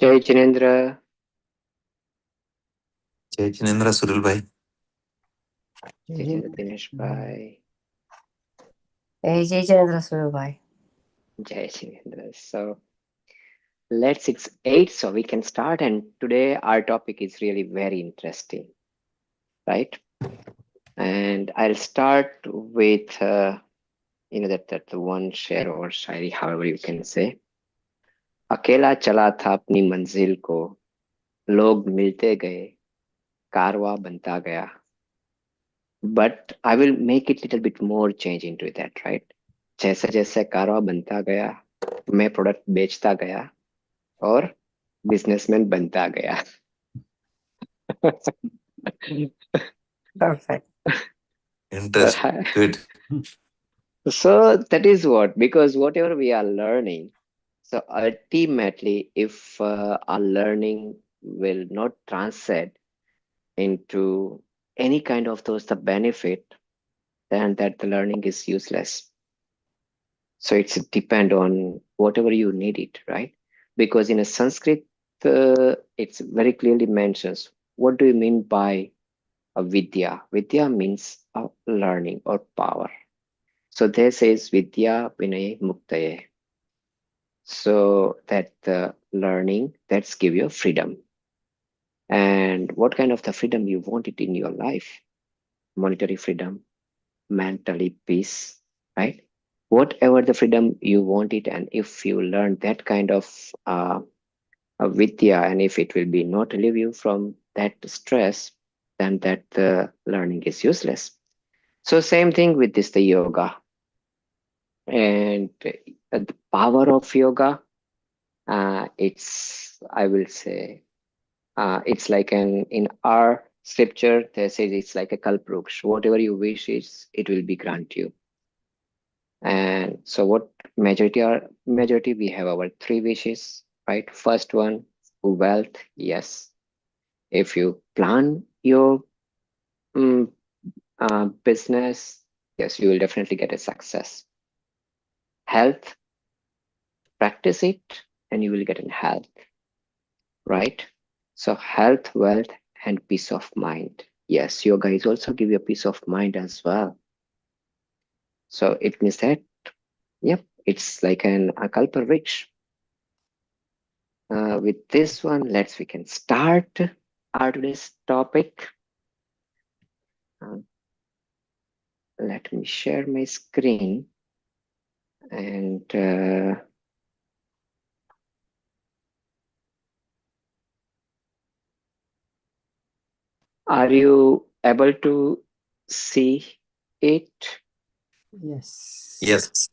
जय जिनेंद्र। जय जिनेंद्र सुरील भाई। जय जिनेंद्र दिनेश भाई। जय जिनेंद्र सुरील भाई। Jai Shinendra. So let's it's 8 so we can start, and today our topic is really very interesting, right? And I'll start with that the one share or shairi, however you can say. अकेला चला था अपनी मंजिल को, लोग मिलते गए, कारवां बनता गया. But I will make it little bit more change into that, right? जैसे जैसे कारवां बनता गया, मैं प्रोडक्ट बेचता गया और बिजनेसमैन बनता गया. Perfect. Interesting. Good. So that is what, because whatever we are learning, so ultimately, if our learning will not translate into any kind of the benefit, then that the learning is useless. So it's depend on whatever you need it, right? Because in a Sanskrit, it's very clearly mentions, what do you mean by a vidya? Vidya means learning or power. So there says vidya vinay muktaye. So that the learning that's give you freedom. And what kind of the freedom you want it in your life? Monetary freedom, mentally peace, right? Whatever the freedom you want it, and if you learn that kind of vidya, and if it will be not relieve you from that stress, then that the learning is useless. So same thing with this the yoga, and the power of yoga. It's, I will say, it's like an, in our scripture they say it's like a kalpruksha. Whatever you wish is, it will be grant you. And so what majority we have our three wishes, right? First one, wealth. Yes, if you plan your mm, business, yes, you will definitely get a success. Health, practice it and you will get in health, right? So health, wealth, and peace of mind. Yes, yoga is also give you a peace of mind as well. So it means that, yep, it's like a kalparvriksha. With this one, we can start our today's topic. Let me share my screen, and are you able to see it? Yes. Yes.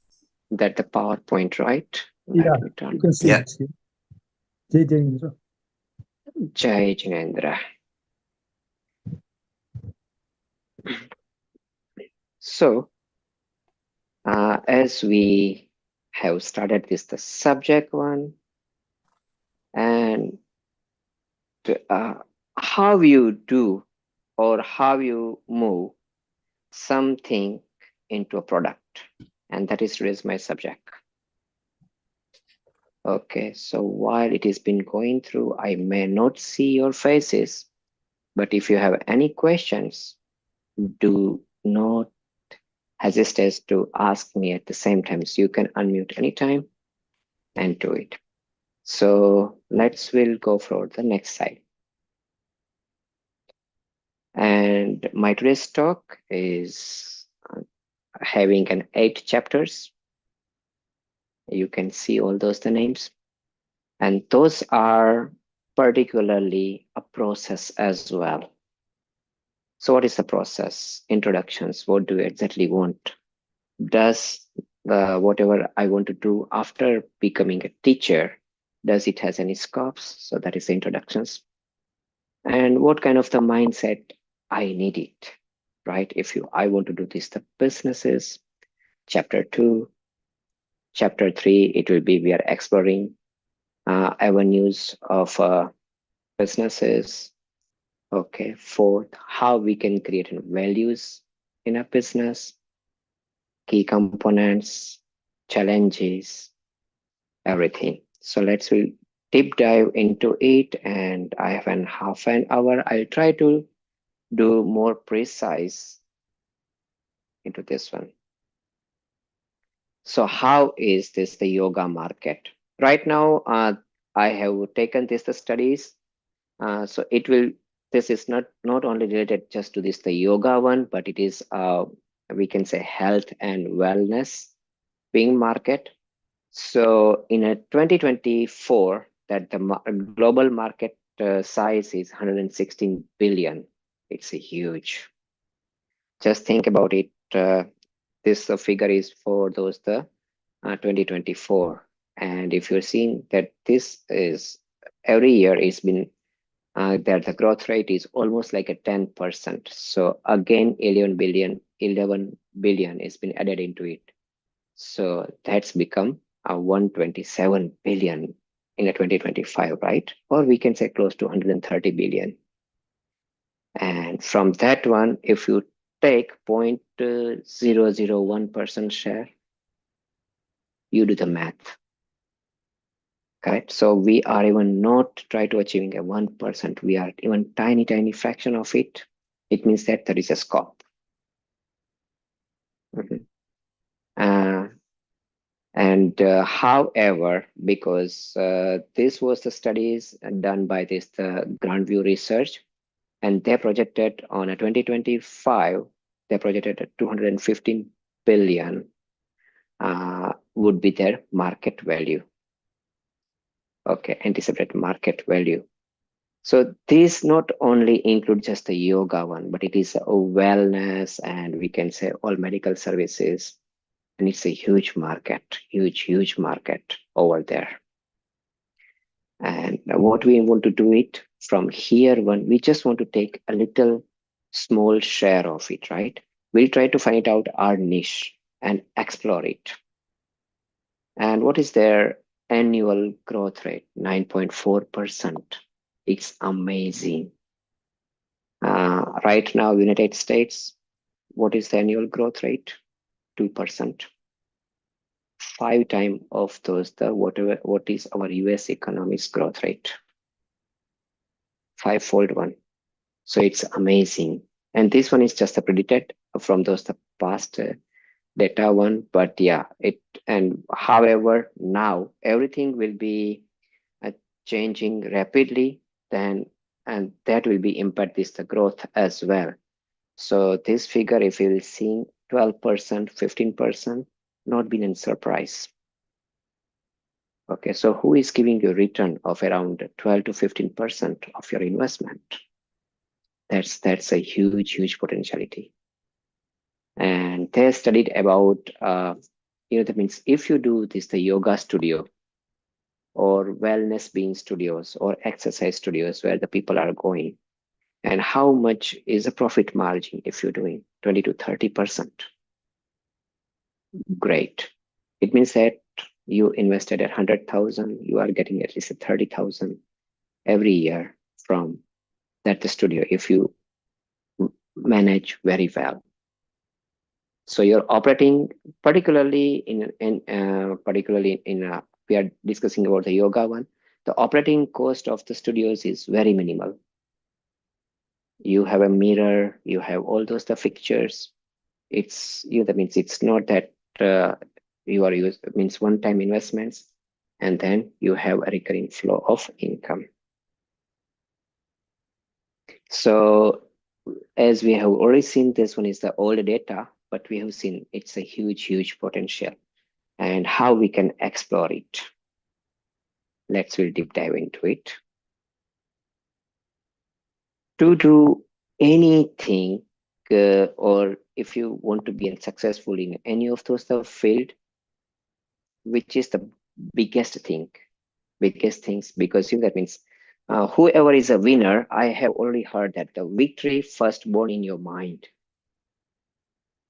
That the PowerPoint, right? Yeah, Let me turn. you can see Yeah. it here. Jai Jinendra. Jai Jinendra. So, as we have started this, the subject one, and how you do or how you move something into a product, and that is today's my subject. Okay, so while it has been going through, I may not see your faces, but if you have any questions, do not hesitate to ask me at the same time. So you can unmute anytime and do it. So we'll go for the next slide. And my today's talk is having an 8 chapters. You can see all those the names, and those are particularly a process as well. So what is the process? Introductions. What do you exactly want? Does whatever I want to do after becoming a teacher, does it has any scopes? So that is the introductions. And what kind of the mindset I need it, right? If I want to do this, the businesses, chapter 2, chapter 3, it will be, we are exploring avenues of businesses. Okay, fourth, how we can create values in a business, key components, challenges, everything. So we'll deep dive into it, and I have an half an hour. I'll try to do more precise into this one. So how is this the yoga market? Right now, I have taken this the studies. So it will, this is not only related just to this the yoga one, but it is we can say health and wellness being market. So in a 2024, that the global market size is 116 billion. It's a huge. Just think about it. This figure is for those the 2024, and if you're seeing that this is every year it's been that the growth rate is almost like a 10%. So again, 11 billion has been added into it. So that's become a 127 billion in a 2025, right? Or we can say close to 130 billion. And from that one, if you take 0.001% share, you do the math. Correct. So we are even not try to achieving a 1%. We are even tiny fraction of it. It means that there is a scope. However, because this was the studies done by this Grandview Research, and they projected on a 2025, they projected at 215 billion would be their market value. Okay, anticipated market value. So these not only include just the yoga one, but it is a wellness, and we can say all medical services. And it's a huge market, huge market over there. And what we want to do it from here, when we just want to take a little small share of it, right? We'll try to find out our niche and explore it. And what is their annual growth rate? 9.4%. It's amazing. Right now, United States, what is the annual growth rate? 2%. 5 times of those, what is our US economy's growth rate? 5-fold one. So it's amazing. And this one is just predicted from those the past data one, but yeah, and however, now everything will be changing rapidly, then, and that will be impact this the growth as well. So this figure, if you will see 12%, 15%, not been in surprise. Okay, so who is giving you a return of around 12 to 15% of your investment? That's a huge potentiality. And they studied about, that means if you do this, the yoga studio or wellness being studios or exercise studios where the people are going, and how much is a profit margin if you're doing 20 to 30%? Great. It means that you invested at 100,000, you are getting at least 30,000 every year from that the studio if you manage very well. So you're operating, particularly we are discussing about the yoga one. The operating cost of the studios is very minimal. You have a mirror, you have all those the fixtures. That means it's not that you are means one-time investments, and then you have a recurring flow of income. So as we have already seen, this one is the old data, but we have seen it's a huge potential, and how we can explore it. We'll deep dive into it. To do anything, or if you want to be successful in any of those field, which is the biggest things, because that means whoever is a winner, I have already heard that the victory first born in your mind.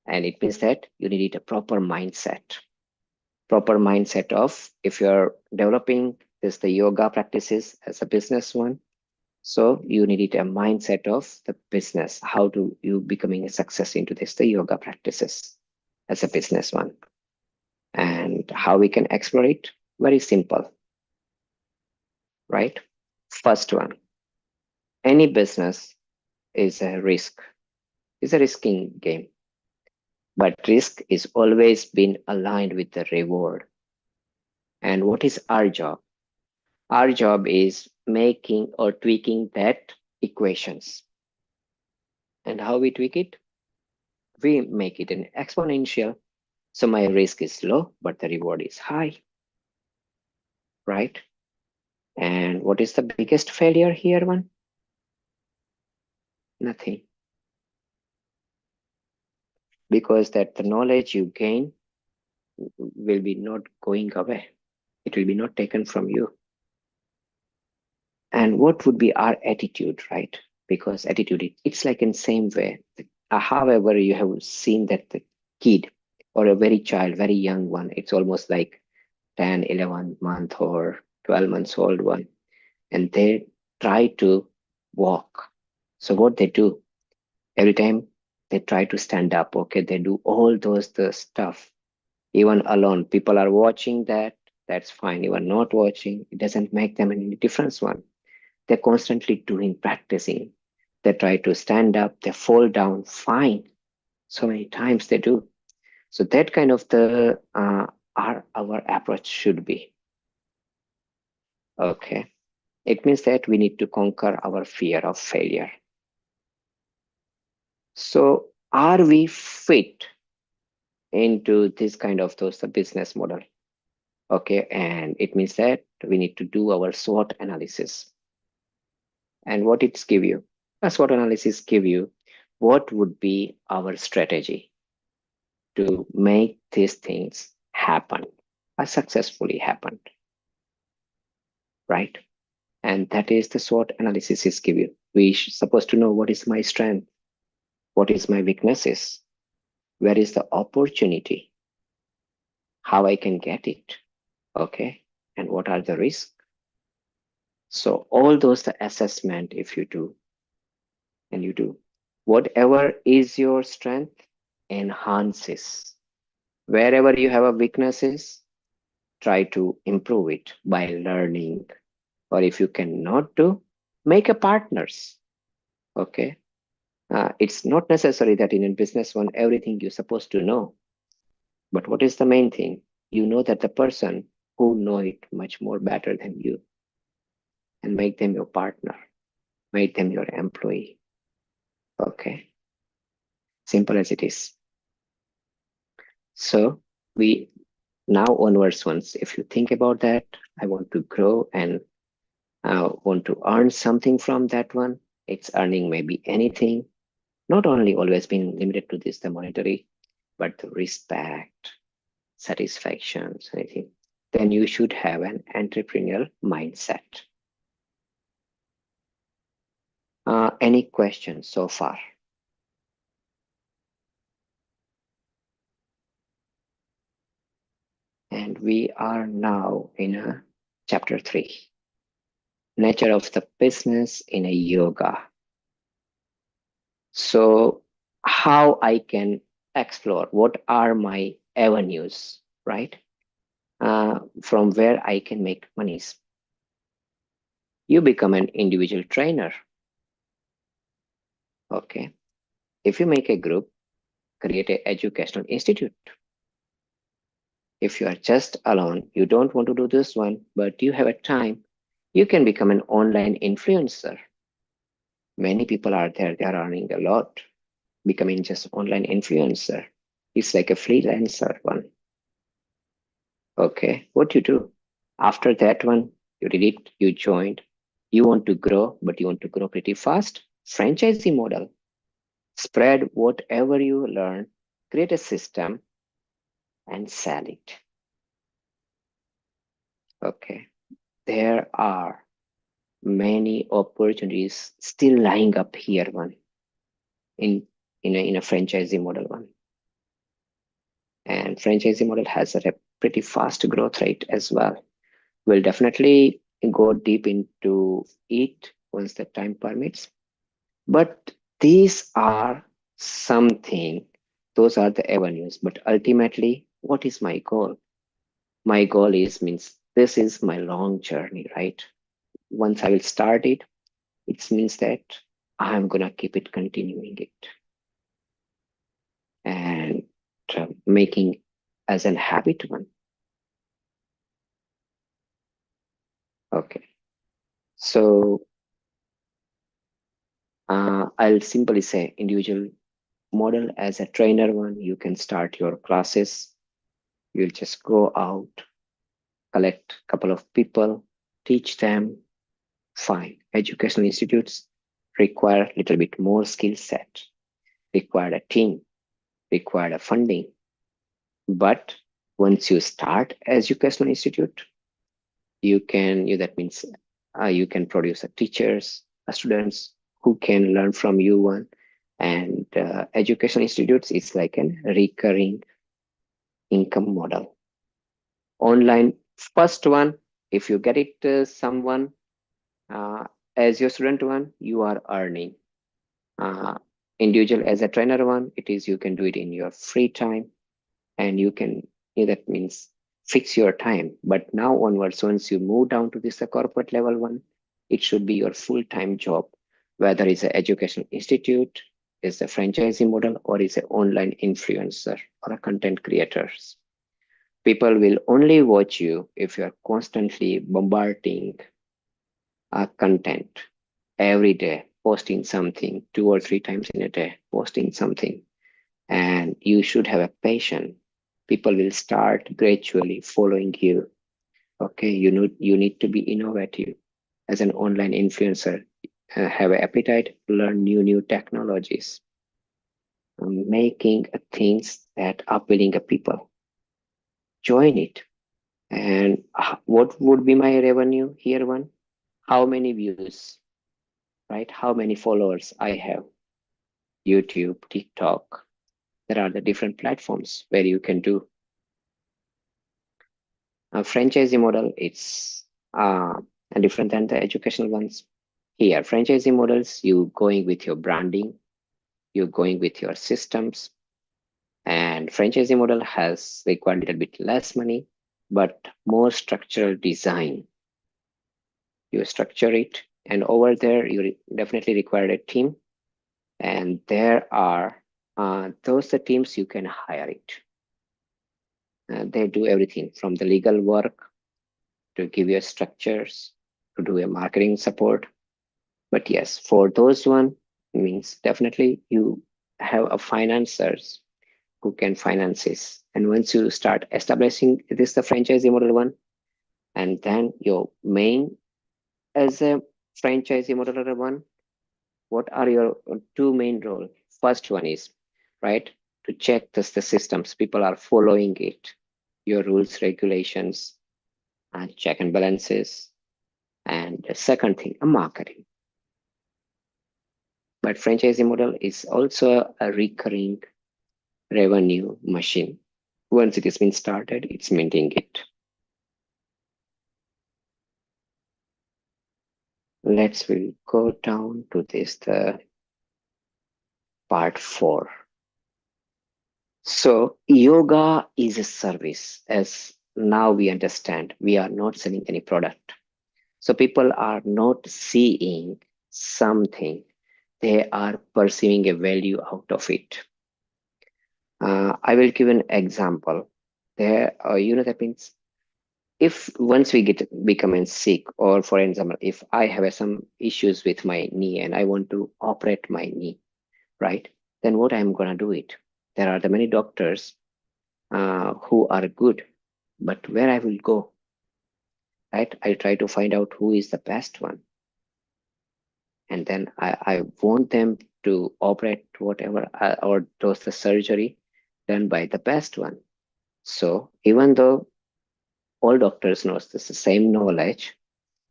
And it means that you need a proper mindset of, if you're developing the yoga practices as a business one, so you need a mindset of the business. How do you becoming a success into the yoga practices as a business one? And how we can explore it? Very simple. right? First one, any business is a risk, is a risking game, but risk is always been aligned with the reward. And what is our job? Our job is making or tweaking that equations. And how we tweak it? We make it an exponential. So my risk is low, but the reward is high, right? And what is the biggest failure here, one? Nothing. Because that the knowledge you gain will be not going away. It will be not taken from you. And what would be our attitude, right? Because attitude, it's like in same way. However, you have seen that the kid or a very child, very young one, it's almost like 10, 11 month or 12 months old one, and they try to walk. So what they do, every time they try to stand up, okay, they do all those the stuff, even alone. People are watching that, that's fine. Even not watching, it doesn't make them any difference one. They're constantly doing, practicing. They try to stand up, they fall down, fine. So many times they do. So that kind of the our approach should be. Okay. It means that we need to conquer our fear of failure. So are we fit into this kind of those the business model? Okay, and it means that we need to do our SWOT analysis. And what it's give you? A SWOT analysis give you what would be our strategy to make these things happen or successfully happen, right? And that is the SWOT analysis is give you. We supposed to know what is my strength, what is my weaknesses, where is the opportunity, how I can get it, okay, and what are the risks. So all those the assessment if you do, and you do whatever is your strength, enhances. Wherever you have a weaknesses, try to improve it by learning. Or if you cannot do, make a partners. Okay. It's not necessary that in a business one, everything you're supposed to know. But what is the main thing? You know that the person who know it much more better than you, and make them your partner, make them your employee. Okay. Simple as it is. So we now onwards once, if you think about that, I want to grow and want to earn something from that one. It's earning maybe anything, not only always being limited to this, the monetary, but the respect, satisfaction, anything. Then you should have an entrepreneurial mindset. Any questions so far? And we are now in a chapter 3, nature of the business in a yoga. So how I can explore, what are my avenues, right? From where I can make monies. You become an individual trainer. Okay. If you make a group, create an educational institute. If you are just alone, you don't want to do this one, but you have a time, you can become an online influencer. Many people are there, they are earning a lot, becoming just online influencer. It's like a freelancer one. Okay, what you do? After that one, you did it, you joined, you want to grow, but you want to grow pretty fast. Franchisee model. Spread whatever you learn, create a system, and sell it. Okay, there are many opportunities still lying up here one in a franchisee model one. And franchisee model has a pretty fast growth rate as well. We'll definitely go deep into it once the time permits. But these are something, those are the avenues. But ultimately, what is my goal? My goal is means this is my long journey, right? once I will start it, it means that I'm gonna keep it continuing it and making as an habit one. Okay, so I'll simply say individual model as a trainer one. You can start your classes. You'll just go out, collect a couple of people, teach them. Fine. Educational institutes require a little bit more skill set, require a team, require a funding. But once you start educational institute, that means you can produce a teachers, students who can learn from you one. And educational institutes is like a recurring income model. Online first one, if you get it someone uh, as your student one, you are earning. uh, Individual as a trainer one, it is you can do it in your free time, and you can, that means fix your time. But now onwards, once you move down to this corporate level one, it should be your full-time job, whether it's an educational institute, is a franchisee model, or is an online influencer or a content creators. People will only watch you if you are constantly bombarding content every day, posting something 2 or 3 times in a day, posting something. And you should have a passion. People will start gradually following you. Okay, you need to be innovative as an online influencer. Have an appetite, learn new technologies, making things that appealing to people. Join it. And what would be my revenue here one? How many views, right? How many followers I have? YouTube, TikTok. There are the different platforms where you can do a franchisee model. It's different than the educational ones. Here, franchisee models, you going with your branding, you're going with your systems, and franchisee model has required a little bit less money, but more structural design. You structure it, and over there, you definitely require a team, and there are those the teams you can hire it. They do everything from the legal work to give you structures, to do a marketing support. But yes, for those one means definitely you have a financiers who can finance this. And once you start establishing this the franchisee model one, and then your main as a franchisee model one, what are your two main role? First one is right to check this the systems people are following it, your rules, regulations, and check and balances. And the second thing, a marketing. But franchisee model is also a recurring revenue machine. Once it has been started, it's maintaining it. Let's will go down to this the part 4. So yoga is a service, as now we understand. We are not selling any product. So people are not seeing something, they are perceiving a value out of it. I will give an example. There, that means if once we get becoming sick, or for example, if I have some issues with my knee and I want to operate my knee, right? Then what I'm gonna do it? There are the many doctors who are good, but where I will go, right? I try to find out who is the best one, and then I want them to operate whatever or does the surgery done by the best one. So even though all doctors knows this the same knowledge,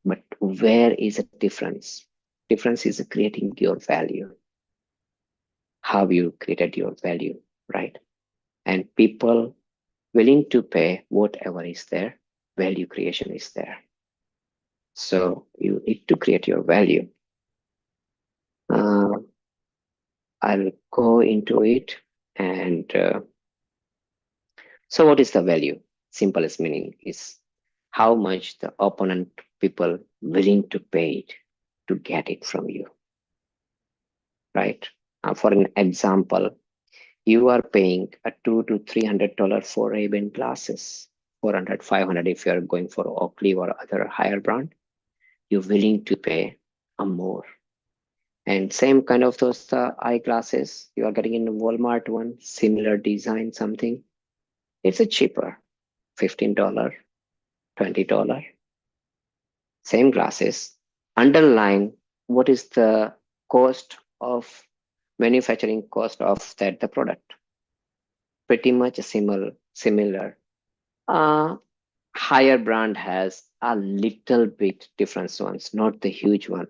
but where is a difference? Difference is creating your value. How you created your value, right? And people willing to pay whatever is there, value creation is there. So you need to create your value. Uh, I'll go into it. And so what is the value? Simplest meaning is how much the opponent people willing to pay it to get it from you, right? For an example, you are paying a $200 to $300 for Ray-Ban glasses, 400, 500 if you are going for Oakley or other higher brand. You're willing to pay a more. And same kind of those eyeglasses you are getting in the Walmart one, similar design, something. It's a cheaper, $15, $20. Same glasses. Underline what is the cost of manufacturing cost of the product. Pretty much similar. Higher brand has a little bit different ones, not the huge one,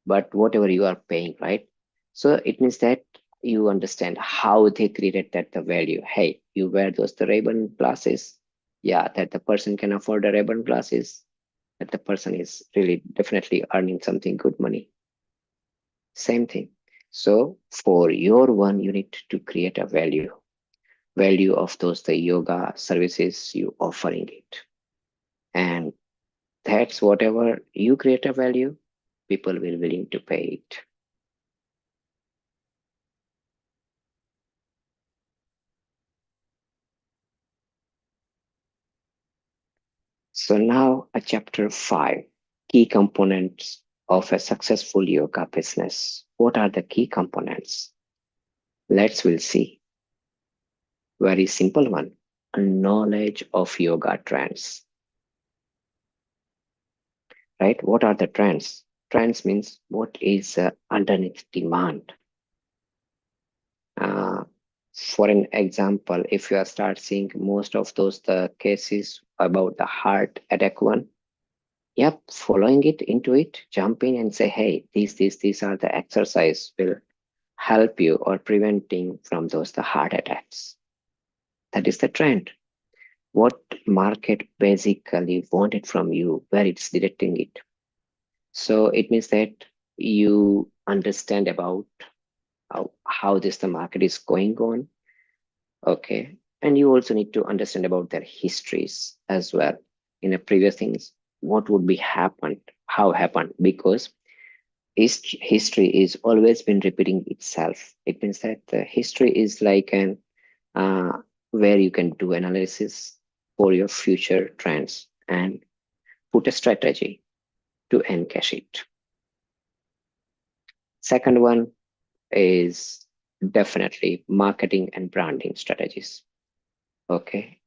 but whatever you are paying, right? So it means that you understand how they created that the value. Hey, you wear those the Ray-Ban glasses, yeah, that the person can afford the Ray-Ban glasses, that the person is really definitely earning something good money. Same thing. So for your one, you need to create a value of those the yoga services you offering it, and that's whatever you create a value, people will willing to pay it. So now a chapter 5, key components of a successful yoga business. What are the key components? We'll see. Very simple one, a knowledge of yoga trends, right? What are the trends? Trends means what is underneath demand. Uh, for an example, if you start seeing most of those the cases about the heart attack one, yep, following it into it, jump in and say, hey, these are the exercise will help you or preventing from those the heart attacks. That is the trend. What market basically wanted from you, where it's directing it. So it means that you understand about how this the market is going on. Okay. And you also need to understand about their histories as well. In the previous things, what would be happened, how happened, because history is always been repeating itself. It means that the history is like an where you can do analysis for your future trends and put a strategy to encash it. Second one is definitely marketing and branding strategies. Okay.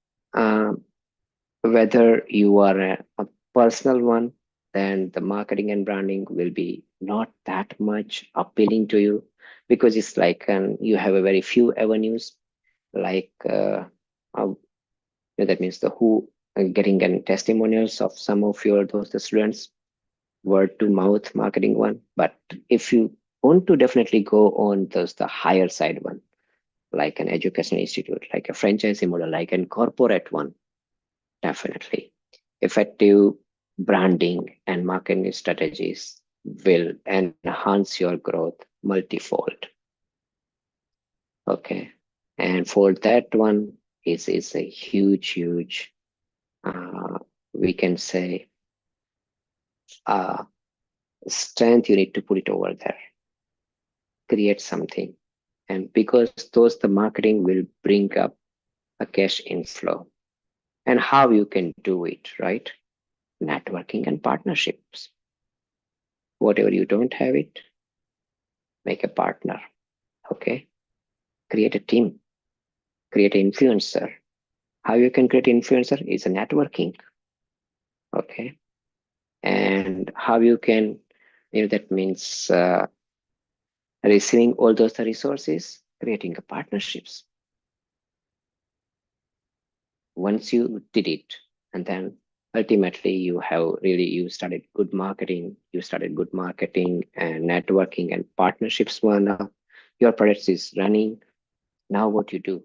Whether you are a personal one, then the marketing and branding will be not that much appealing to you, because it's like you have a very few avenues, like that means the who getting an testimonials of some of your those the students, word to mouth marketing one. But if you want to definitely go on those the higher side one, like an educational institute, like a franchisee model, like a corporate one, definitely effective branding and marketing strategies will enhance your growth multifold. Okay. And for that one is a huge we can say uh, strength. You need to put it over there, create something, and because those the marketing will bring up a cash inflow. And how you can do it, right? Networking and partnerships. Whatever you don't have it, make a partner. Okay. Create a team, create an influencer. How you can create influencer is a networking. Okay. And how you can, that means receiving all those resources, creating a partnerships. Once you did it, and then ultimately you started good marketing, and networking and partnerships one, your products is running. Now what you do,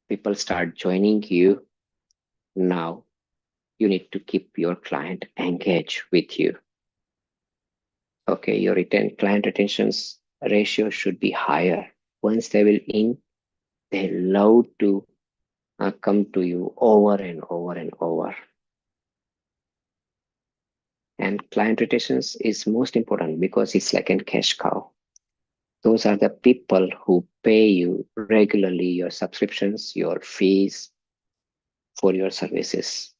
people start joining you. Now you need to keep your client engaged with you. Okay, your client retentions ratio should be higher. Once they will in, they love to come to you over and over and over. And client retentions is most important because it's like a cash cow. Those are the people who pay you regularly your subscriptions, your fees for your services.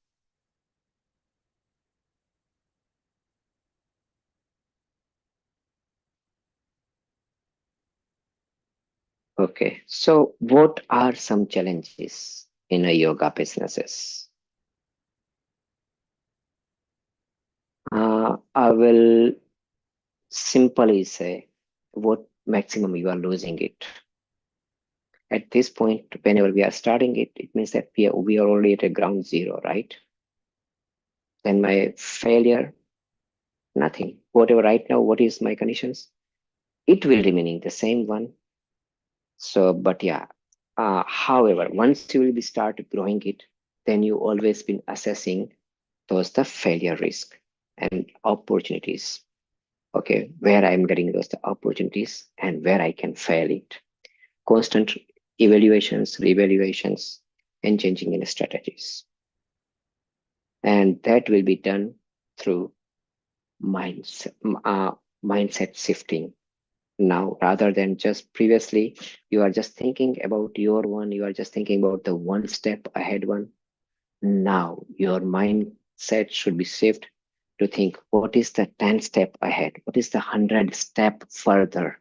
Okay, so what are some challenges in a yoga businesses? I will simply say what maximum you are losing it. At this point, whenever we are starting it, it means that we are already at a ground zero, right? Then my failure, nothing. Whatever right now, what is my conditions? It will remaining the same one. So, but yeah, however, once you will be start growing it, then you always been assessing those the failure risk and opportunities. Okay, where I'm getting those the opportunities and where I can fail it. Constant evaluations, reevaluations, and changing in strategies. And that will be done through mindset, mindset shifting. Now, rather than just previously, you are just thinking about your one, you are just thinking about the one step ahead one. Now, your mindset should be shifted to think what is the 10 step ahead? What is the 100 step further?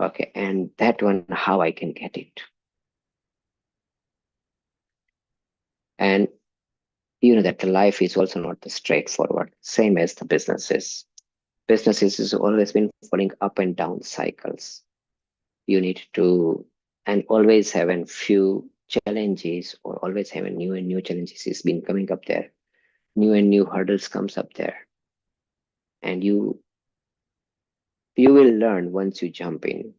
Okay, and that one, how I can get it. And you know that the life is also not the straightforward, same as the businesses. Businesses has always been falling up and down cycles. You need to and always have a few challenges or always have a new and new challenges is been coming up there. New and new hurdles comes up there. And you will learn once you jump in,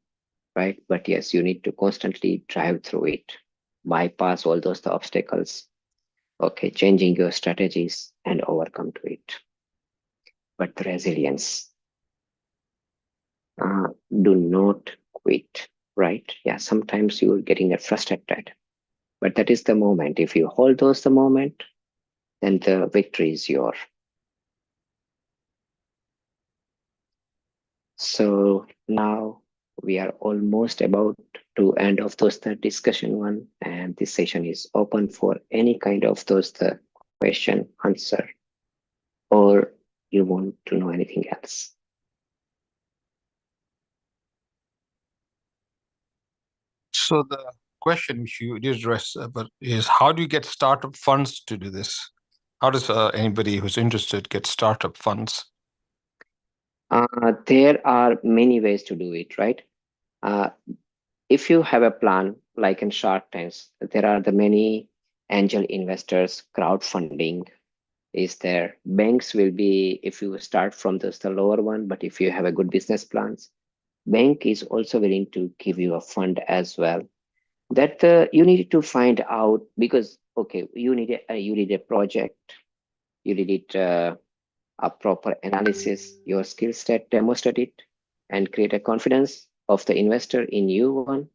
right? But yes, you need to constantly drive through it, bypass all those obstacles, okay, changing your strategies and overcome to it. But the resilience, uh, do not quit, right? Yeah, sometimes you're getting frustrated, but that is the moment. If you hold those the moment, then the victory is yours. So now we are almost about to end of those the discussion one, and this session is open for any kind of those the question answer, or you want to know anything else. So the question which you did address, but is how do you get startup funds to do this? How does anybody who's interested get startup funds? There are many ways to do it, right? Uh, if you have a plan, like in Shark Tanks, there are the many angel investors, crowdfunding is there. Banks will be, if you start from the lower one, but if you have a good business plans, bank is also willing to give you a fund as well. That you need to find out because okay, you need a project, you need it. A proper analysis, your skill set, demonstrate it, and create a confidence of the investor in you one,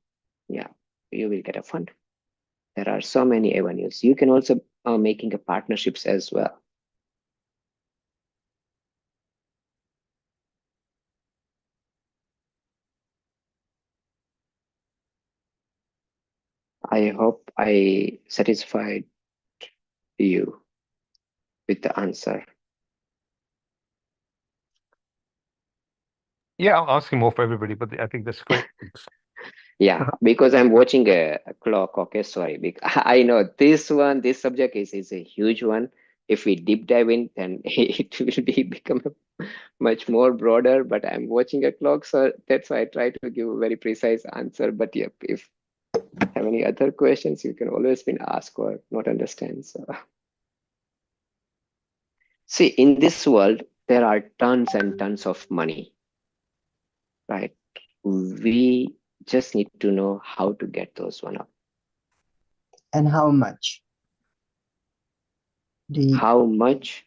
yeah, you will get a fund. There are so many avenues. You can also making a partnerships as well. I hope I satisfied you with the answer. Yeah, I'm asking more for everybody, but I think that's great. Yeah, because I'm watching a clock. Okay, sorry. I know this one, this subject is a huge one. If we deep dive in, then it will be become much more broader. But I'm watching a clock, so that's why I try to give a very precise answer. But yep, if have any other questions, you can always been ask or not understand. So see, in this world, there are tons and tons of money, right? We just need to know how to get those one up. And how much? How much?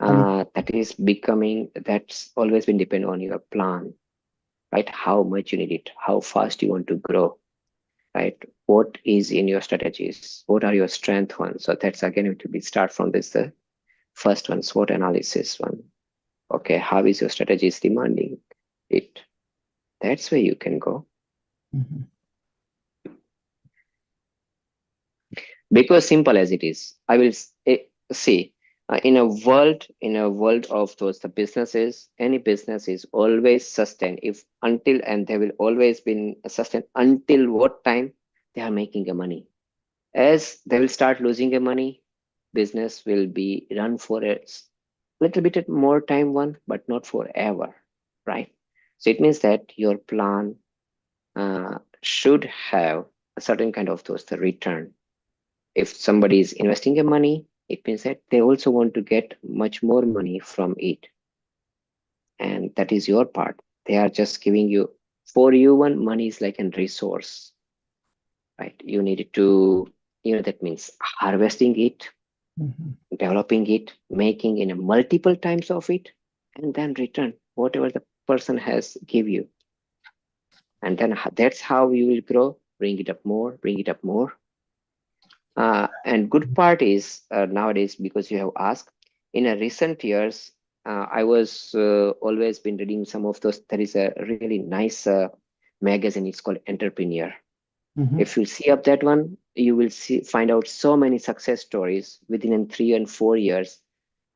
That is becoming, that's always been depend on your plan, right? How much you need it, how fast you want to grow, right? What is in your strategies? What are your strength ones? So that's again it will be start from this First one, SWOT analysis one. Okay, how is your strategy is demanding it? That's where you can go. Mm-hmm. Because simple as it is, I will see in a world of those the businesses, any business is always sustained if until, and they will always be sustained until what time they are making a money. As they will start losing a money, business will be run for a little bit more time one, but not forever, right? So it means that your plan should have a certain kind of those the return. If somebody is investing a money, it means that they also want to get much more money from it, and that is your part. They are just giving you, for you one, money is like a resource, right? You need to, that means harvesting it, Mm-hmm. developing it, making in a multiple times of it, and then return whatever the person has give you, and then that's how you will grow. Bring it up more, bring it up more. And good part is nowadays, because you have asked, in a recent years, I was always been reading some of those. There is a really nice magazine. It's called Entrepreneur. Mm-hmm. If you see up that one, you will find out so many success stories within in 3 and 4 years.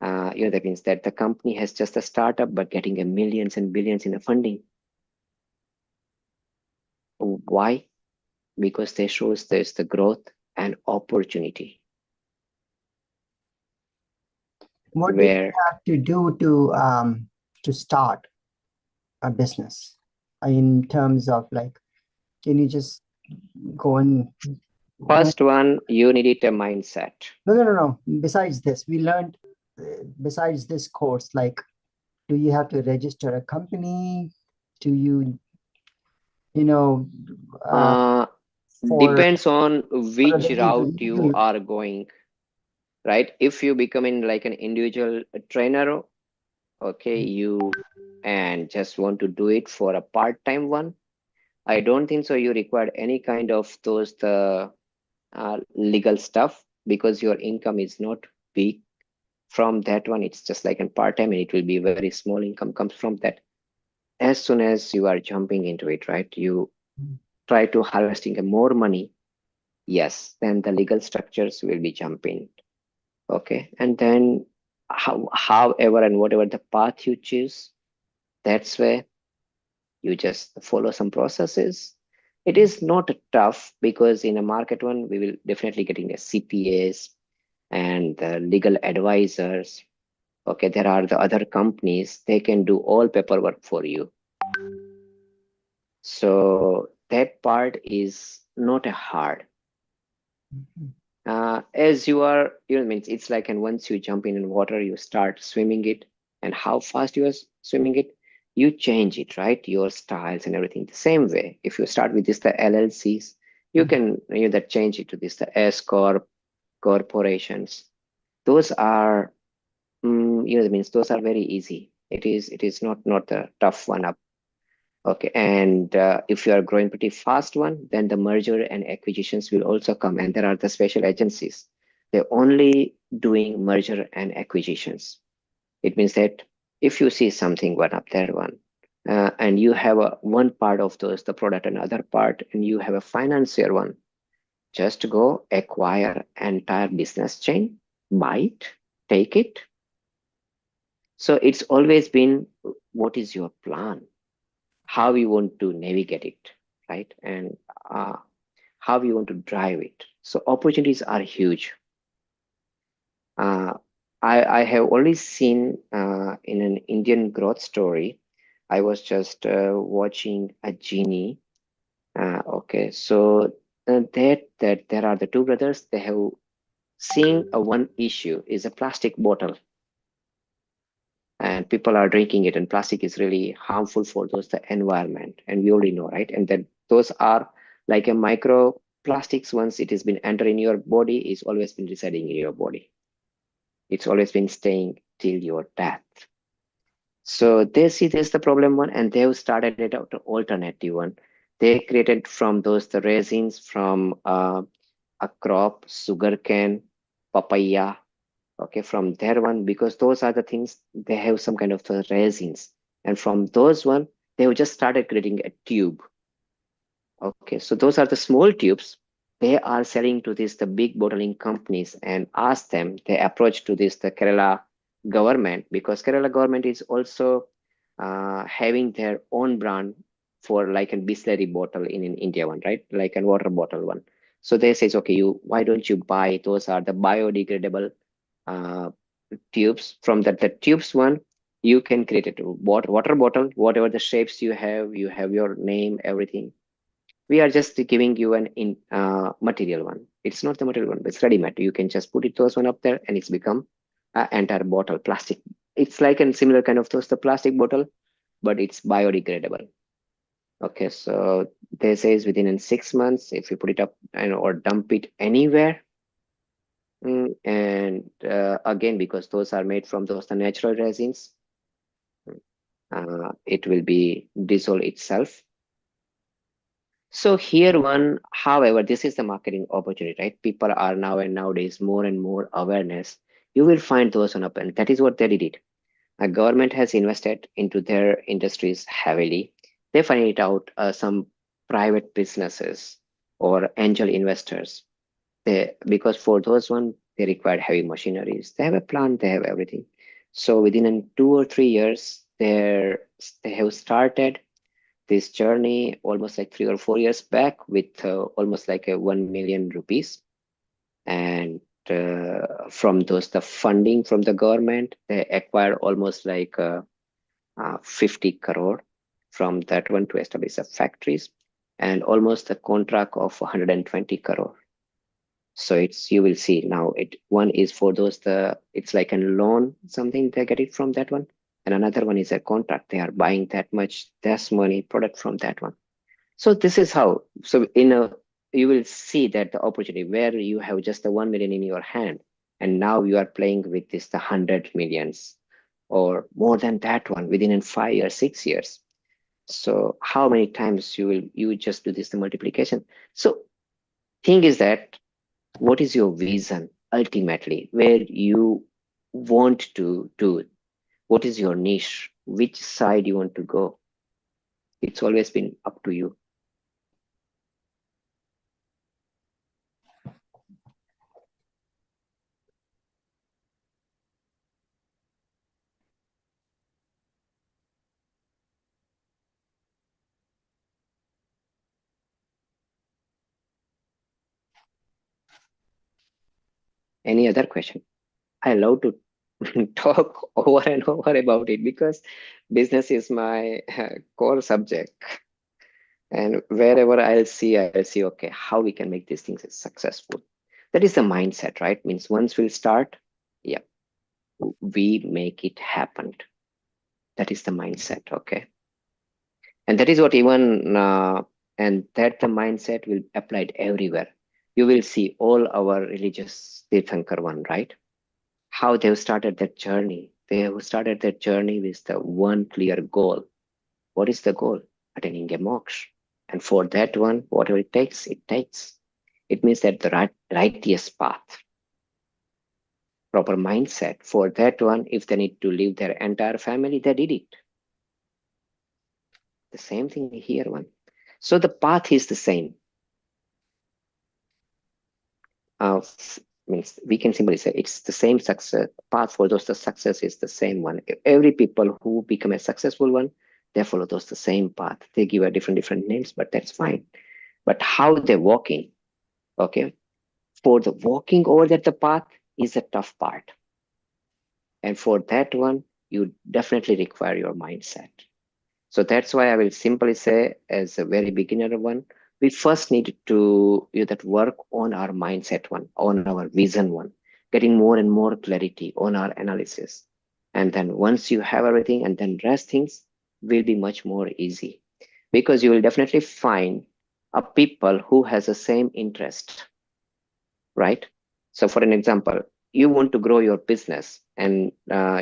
That means that the company has just a startup, but getting a millions and billions in a funding. Why? Because they shows there's the growth and opportunity. What do you Where have to do to start a business? In terms of like, can you just go and first one, you needed a mindset. no. Besides this, we learned besides this course, like, do you have to register a company? Do you, you know, for Depends on which the route you legal. are going, right? If you become in like an individual trainer, okay, you and just want to do it for a part-time one, I don't think so you require any kind of those the legal stuff, because your income is not big from that one. It's just like a part-time, and it will be very small income comes from that. As soon as you are jumping into it, right, you try to harvesting more money, yes, then the legal structures will be jumping. Okay, and then however and whatever the path you choose, that's where you just follow some processes. It is not tough, because in a market one, we will definitely getting the CPAs and the legal advisors. Okay, there are the other companies, they can do all paperwork for you. So that part is not a hard. As you are, means it's like, and once you jump in water, you start swimming it, and how fast you are swimming it, you change it, right? Your styles and everything the same way. If you start with this the LLCs, you can that change it to this the S corp corporations. Those are means those are very easy. It is not the tough one up. Okay, and if you are growing pretty fast one, then the merger and acquisitions will also come, and there are the special agencies. They're only doing merger and acquisitions. It means that if you see something one up there one, and you have one part of those the product, another part, and you have a financier one, just go acquire entire business chain, buy it, take it. So it's always been, what is your plan? How you want to navigate it, right? And how you want to drive it. So opportunities are huge. I have only seen in an Indian growth story. I was just watching a genie. Okay, so that there are the two brothers. They have seen a one issue is a plastic bottle, and people are drinking it, and plastic is really harmful for those the environment, and we already know, right? And then those are like a micro plastics. Once it has been entering your body, it's always been residing in your body. It's always been staying till your death. So they see this the problem one, and they've started it out to alternative one. They created from those the resins from a crop, sugarcane, papaya. Okay, from there one, because those are the things, they have some kind of resins. And from those one, they have just started creating a tube. Okay, so those are the small tubes. They are selling to this the big bottling companies and ask them, they approach to this the Kerala government, because Kerala government is also having their own brand for like a Bisleri bottle in India one, right? Like a water bottle one. So they says, okay, why don't you buy, those are the biodegradable uh, tubes. From the tubes one, you can create it water bottle, whatever the shapes you have your name, everything. We are just giving you an material one. It's not the material one, but it's ready made. You can just put it those one up there and it's become an entire bottle plastic. It's like a similar kind of those the plastic bottle, but it's biodegradable. Okay, so they says within in 6 months, if you put it up and or dump it anywhere, and again, because those are made from those the natural resins, it will be dissolve itself. So here one, however, this is the marketing opportunity, right? People are now and nowadays more and more awareness. You will find those on up, and that is what they did. A government has invested into their industries heavily. They find it out some private businesses or angel investors. Because for those one, they require heavy machineries. They have a plant, they have everything. So within 2 or 3 years, they have started this journey almost like 3 or 4 years back with almost like a 1 million rupees. And from those, the funding from the government, they acquired almost like 50 crore from that one to establish the factories, and almost a contract of 120 crore. So it's, you will see now, it one is for those it's like a loan, something they get it from that one, and another one is a contract. They are buying that much this money product from that one. So this is how, so you will see that the opportunity where you have just the 1 million in your hand, and now you are playing with this the 100 millions or more than that one within in 5 years, 6 years. So how many times you just do this the multiplication. So thing is that, what is your vision ultimately, where you want to do? What is your niche? Which side you want to go? It's always been up to you. Any other question? I love to talk over and over about it, because business is my core subject. And wherever I'll see, okay, how we can make these things successful. That is the mindset, right? Means once we'll start, yeah, we make it happen. That is the mindset, okay? And that is what even, and that the mindset will applied everywhere. You will see all our religious Tirthankar one, right? How they've started that journey. They have started that journey with the one clear goal. What is the goal? Attaining a moksha. And for that one, whatever it takes, it takes. It means that the righteous path, proper mindset. For that one, if they need to leave their entire family, they did it. The same thing here one. So the path is the same. Means we can simply say it's the same success path. For those, the success is the same one. Every people who become a successful one, they follow those the same path. They give a different names, but that's fine. But how they're walking, okay, for the walking over that the path is a tough part. And for that one, you definitely require your mindset. So that's why I will simply say, as a very beginner one, we first need to that work on our mindset one, on our vision one, getting more and more clarity on our analysis. And then once you have everything, and then rest things will be much more easy, because you will definitely find a people who has the same interest, right? So for an example, you want to grow your business, and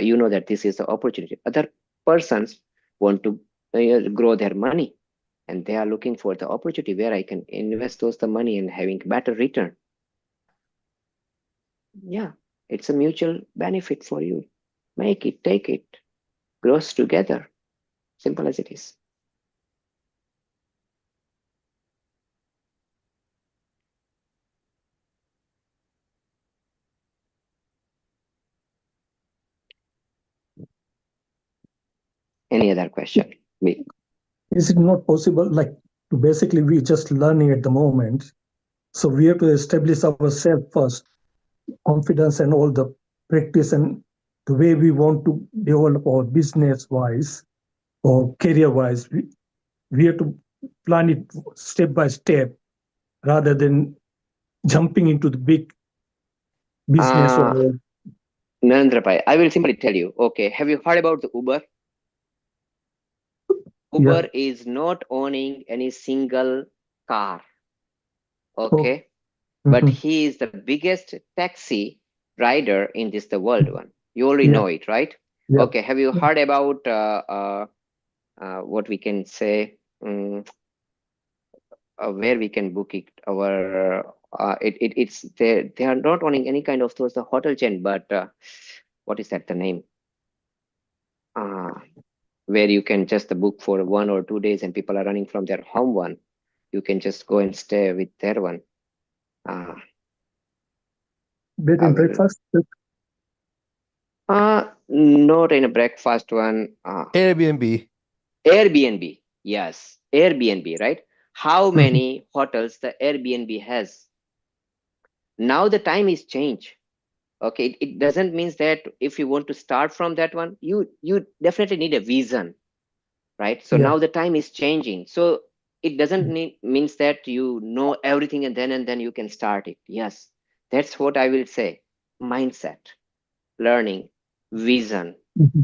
you know that this is the opportunity. Other persons want to grow their money, and they are looking for the opportunity where I can invest those the money and having better return. Yeah, It's a mutual benefit for you. Make it, take it, grows together. Simple as it is. Any other question? Is it not possible, like, to basically we're just learning at the moment, so we have to establish ourselves first, confidence and all the practice and the way we want to develop our business wise or career wise. We have to plan it step by step rather than jumping into the big business or Narendra Pai, I will simply tell you. Okay, have you heard about the Uber? Uber is not owning any single car. Okay, but he is the biggest taxi rider in the world one. You already know it, right? Okay, have you heard about what we can say, where we can book it? It's they are not owning any kind of the hotel chain, but what is that the name? Where you can just book for 1 or 2 days and people are running from their home one. You can just go and stay with their one. bed and breakfast. Not in a breakfast one. Airbnb. Airbnb. Yes, Airbnb, right? How many hotels the Airbnb has? Now the time is changed. Okay, it doesn't mean that if you want to start from that one, you definitely need a vision, right? So now the time is changing. So it doesn't means that you know everything and then you can start it. Yes, that's what I will say. Mindset, learning, vision,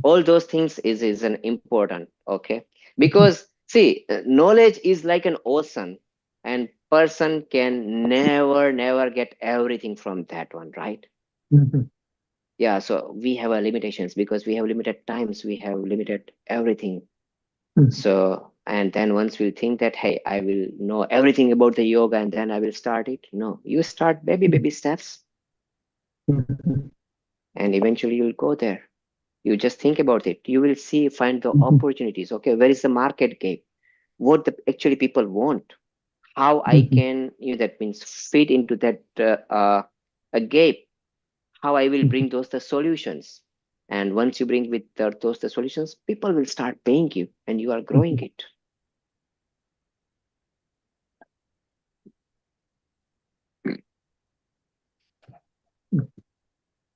all those things is an important. Okay, because see, knowledge is like an ocean, and person can never get everything from that one, right? Yeah, so we have our limitations because we have limited times, we have limited everything. So, and then once we think that, hey, I will know everything about the yoga and then I will start it. No, you start baby steps and eventually you'll go there. You just think about it. You will see, find the opportunities. Okay, where is the market gap? What the actually people want? How I can, that means fit into that a gap. How I will bring those the solutions. And once you bring with those the solutions, people will start paying you and you are growing it.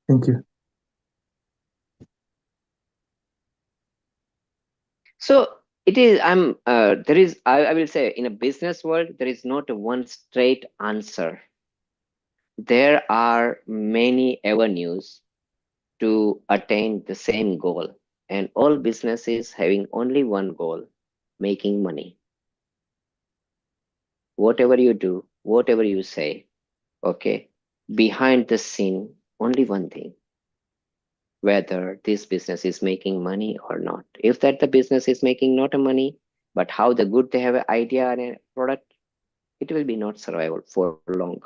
Thank you. So it is, there is, I will say in a business world, there is not a one straight answer. There are many avenues to attain the same goal, and all businesses having only one goal, making money. Whatever you do, whatever you say, okay, behind the scene, only one thing, whether this business is making money or not. If that the business is making not a money, but how the good they have an idea and a product, it will be not survival for long.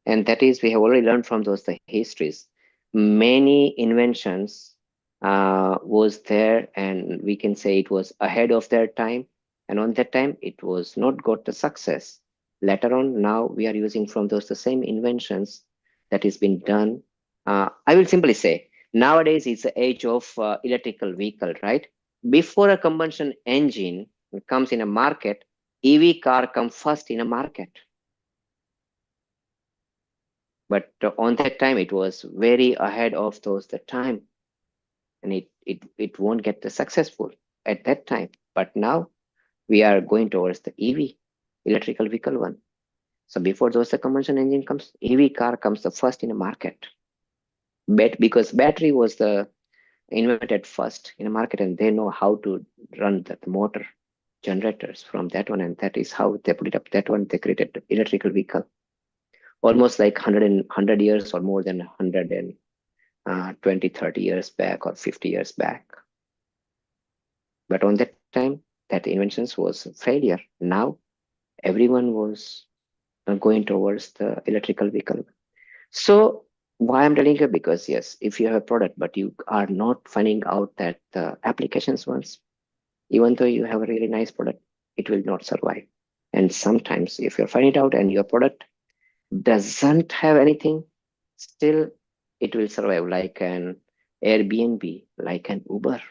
And that is, we have already learned from those the histories. Many inventions was there, and we can say it was ahead of their time. And on that time, it was not got the success. Later on, now we are using from those the same inventions that has been done. I will simply say, nowadays it's the age of electrical vehicle, right? Before a combustion engine comes in a market, EV car come first in a market. But on that time, it was very ahead of those the time, and it won't get the successful at that time. But now we are going towards the EV, electrical vehicle one. So before those the combustion engine comes, EV car comes the first in the market. Because battery was the invented first in the market, and they know how to run the motor generators from that one, and that is how they put it up. That one they created the electrical vehicle. Almost like 100 years or more than 120, 30 years back or 50 years back. But on that time, that inventions was a failure. Now, everyone was going towards the electrical vehicle. So why I'm telling you, because yes, if you have a product but you are not finding out that the applications ones, even though you have a really nice product, it will not survive. And sometimes if you're finding it out and your product doesn't have anything, still it will survive, like an Airbnb, like an Uber.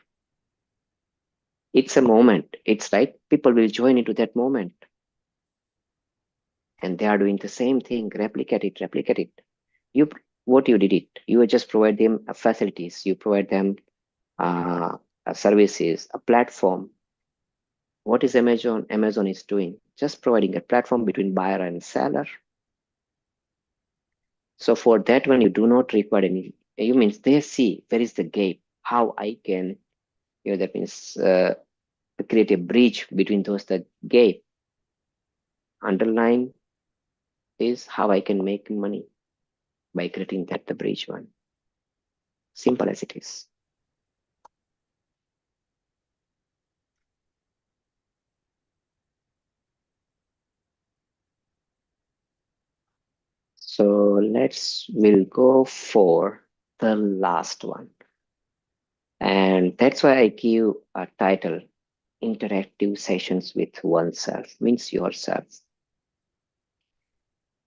It's a moment. It's like people will join into that moment, and they are doing the same thing, replicate it. You, what you did it, you just provide them facilities, you provide them services, a platform. What is Amazon? Amazon is doing just providing a platform between buyer and seller. So for that one, you do not require any. You means they see where is the gap, how I can, that means create a bridge between those that gap. Underline is how I can make money by creating that the bridge one. Simple as it is. So we'll go for the last one. And that's why I give a title, interactive sessions with oneself, means yourself.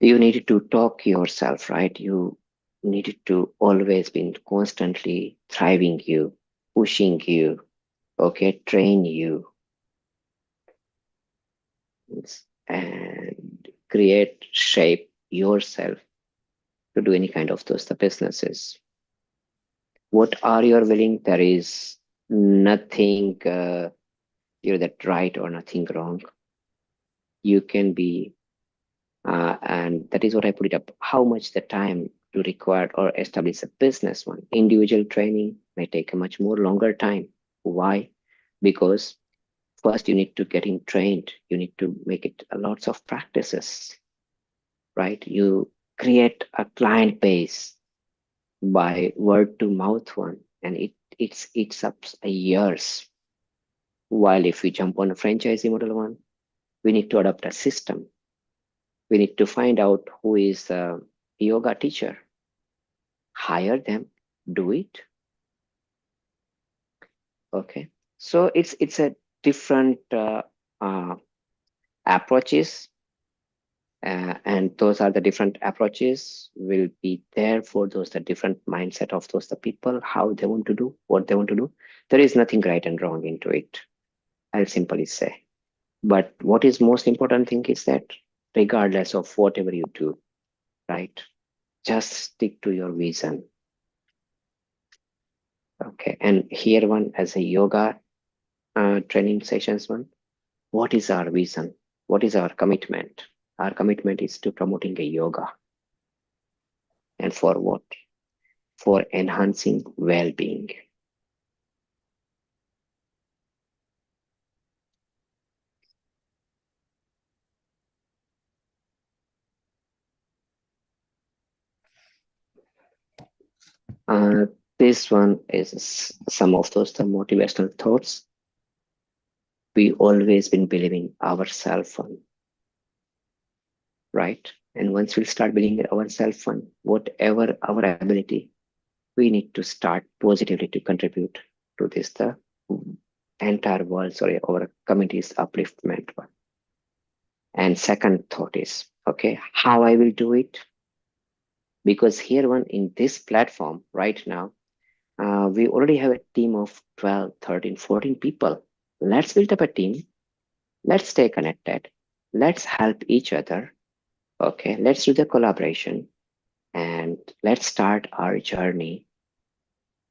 You needed to talk yourself, right? You needed to always be constantly thriving you, pushing you, okay, train you, and create, shape yourself to do any kind of those the businesses. What are you willing? There is nothing that right or nothing wrong. You can be, and that is what I put it up. How much the time to require or establish a business one? Individual training may take a much more longer time. Why? Because first you need to get in trained. You need to make it lots of practices, right? You create a client base by word to mouth one, and it's up years. While if we jump on a franchisee model one, we need to adopt a system. We need to find out who is a yoga teacher, hire them, do it. Okay, so it's a different approaches, and those are the different approaches will be there for those the different mindset of those the people, how they want to do what they want to do. There is nothing right and wrong into it, I'll simply say. But what is most important thing is that regardless of whatever you do, right, just stick to your vision. Okay, and here one as a yoga training sessions one, what is our vision? What is our commitment? Our commitment is to promoting a yoga. And for what? For enhancing well-being. This one is some of those the motivational thoughts. We always been believing ourselves on, right? And once we start believing ourselves on, whatever our ability, we need to start positively to contribute to this the entire world, sorry, our community's upliftment one. And second thought is, okay, how I will do it? Because here one in this platform right now, we already have a team of 12, 13, 14 people. Let's build up a team. Let's stay connected. Let's help each other. Okay, let's do the collaboration and let's start our journey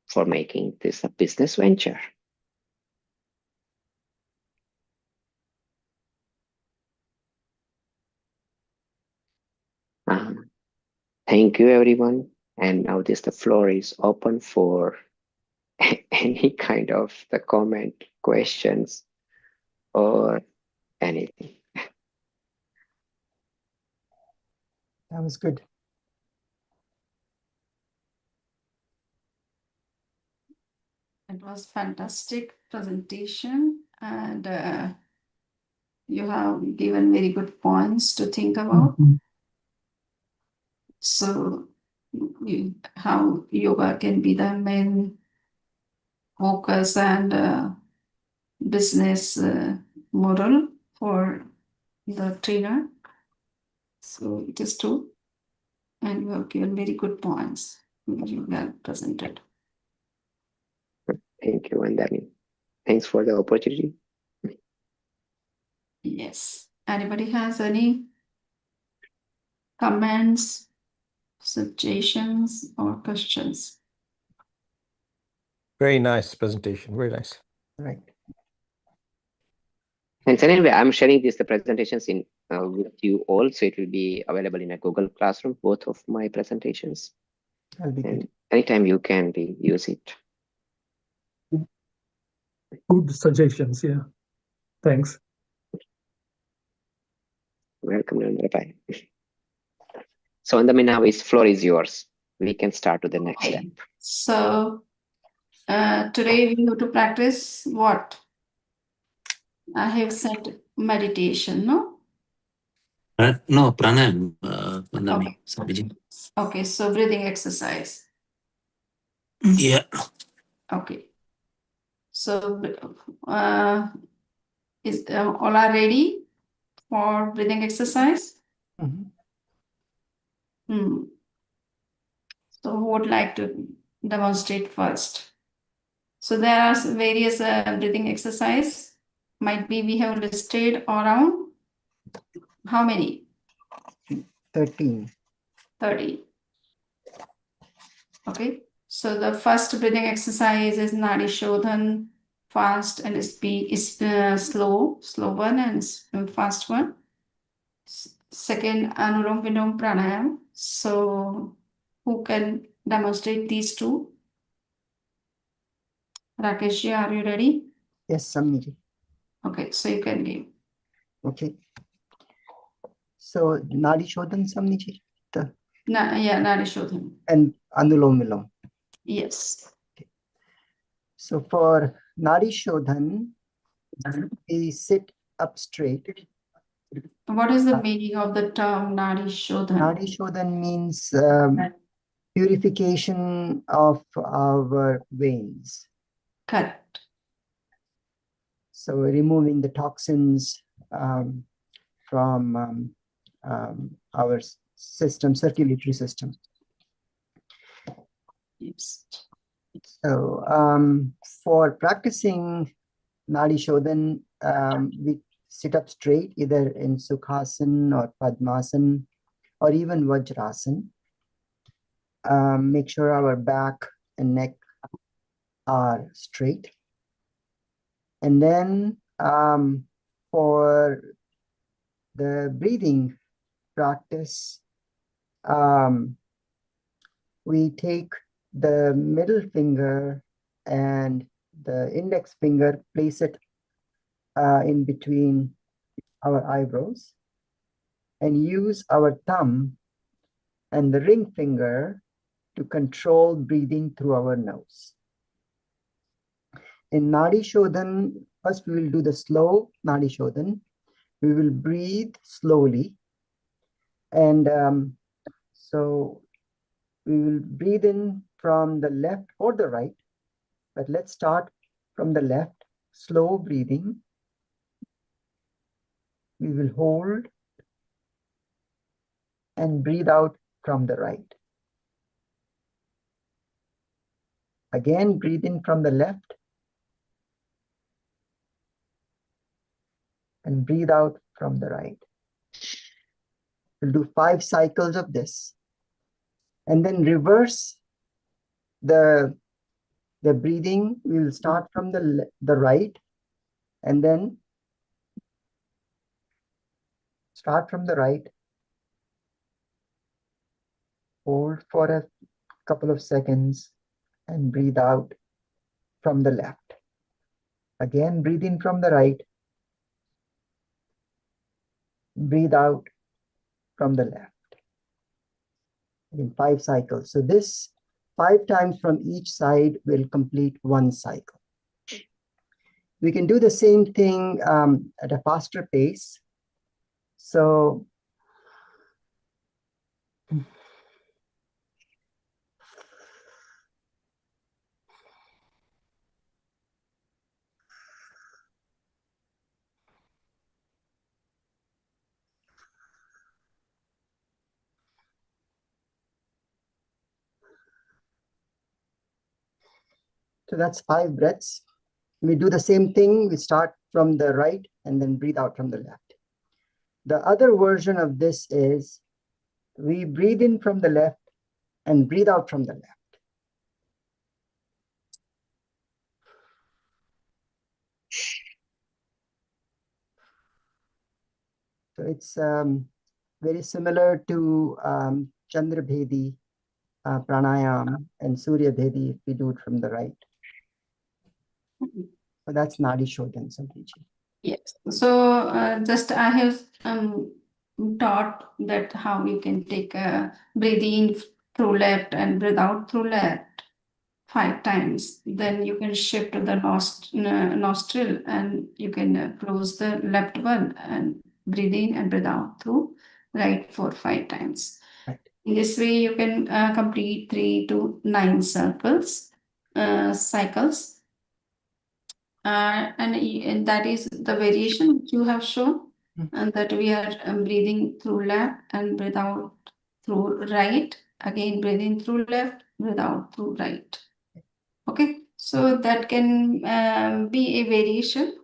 for making this a business venture. Thank you, everyone. And now the floor is open for any kind of the comment, questions, or anything. That was good. It was fantastic presentation, and you have given very good points to think about. So how yoga can be the main focus and business model for the trainer. So it is true. And you have given very good points. You have presented. Thank you, Vandani. Thanks for the opportunity. Yes. Anybody has any comments, suggestions, or questions? Very nice presentation. Very nice. Right. And anyway, I'm sharing the presentations in with you all, so it will be available in a Google Classroom, both of my presentations. That'll be And good. anytime you can use it. Good suggestions. Yeah. Thanks. Welcome, Narendra. Bye. So, Andami, now floor is yours. We can start to the next step. So today we have to practice what? I have said meditation, no? No, pranayam, Vandami. Okay. Swamiji. Okay, so breathing exercise. Yeah. Okay. So is all are ready for breathing exercise? Mhm. So who would like to demonstrate first? So there are various breathing exercise. Might be we have listed around how many? 13. 30. Okay. So the first breathing exercise is Nadi Shodhan, fast and speed is slow one and fast one. Second, Anulom Vilom Pranayam. So who can demonstrate these two? Rakeshji, are you ready? Yes, Samiji. Okay, so you can give. Okay. So Nadi Shodhan, Samiji, Yeah, Nadi Shodhan. and Anulom Vilom. Yes. So for Nadi Shodhan, we sit up straight. What is the meaning of the term Nadi Shodhan? Nadi Shodhan means purification of our veins. Correct. So removing the toxins from our system, circulatory system. Yes. So for practicing Nadi Shodhan, we sit up straight, either in Sukhasana or Padmasana or even Vajrasana. Make sure our back and neck are straight. And then for the breathing practice, we take the middle finger and the index finger, place it in between our eyebrows, and use our thumb and the ring finger to control breathing through our nose. In Nadi Shodhan, first we will do the slow Nadi Shodhan. We will breathe slowly. And so we will breathe in from the left or the right, but let's start from the left, slow breathing. We will hold and breathe out from the right. Again, breathe in from the left and breathe out from the right. We'll do 5 cycles of this. And then reverse the breathing. We will start from the right and then start from the right. Hold for a couple of seconds and breathe out from the left. Again, breathe in from the right. Breathe out from the left. In 5 cycles. So this 5 times from each side will complete 1 cycle. We can do the same thing at a faster pace. So So that's 5 breaths. We do the same thing. We start from the right and then breathe out from the left. The other version of this is we breathe in from the left and breathe out from the left. So it's very similar to Chandra Bhedi pranayam and Surya Bhedi if we do it from the right. So that's Nadi Shodhan, Sampriji. Yes. So just I have taught that how you can take a breathe in through left and breathe out through left 5 times. Then you can shift to the nostril and you can close the left one and breathe in and breathe out through right 4 5 times. Right. In this way, you can complete 3 to 9 cycles. And that is the variation which you have shown, and that we are breathing through left and breathe out through right. Again, breathe in through left, breathe out through right. Okay, so that can be a variation.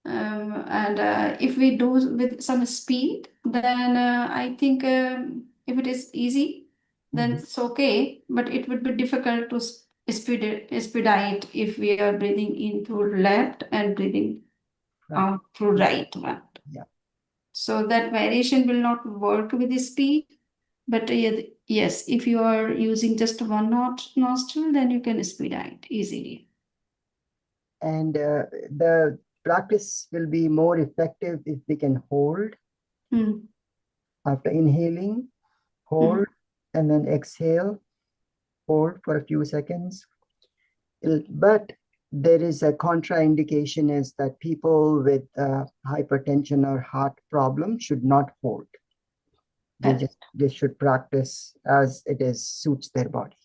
And if we do with some speed, then I think if it is easy, then it's okay. But it would be difficult to expedite if we are breathing in through left and breathing out through right one. Yeah. So that variation will not work with the speed. But yes, if you are using just one nostril, then you can expedite easily. And the practice will be more effective if we can hold after inhaling, hold, and then exhale, hold for a few seconds. But there is a contraindication is that people with hypertension or heart problem should not hold. They should practice as it is suits their body.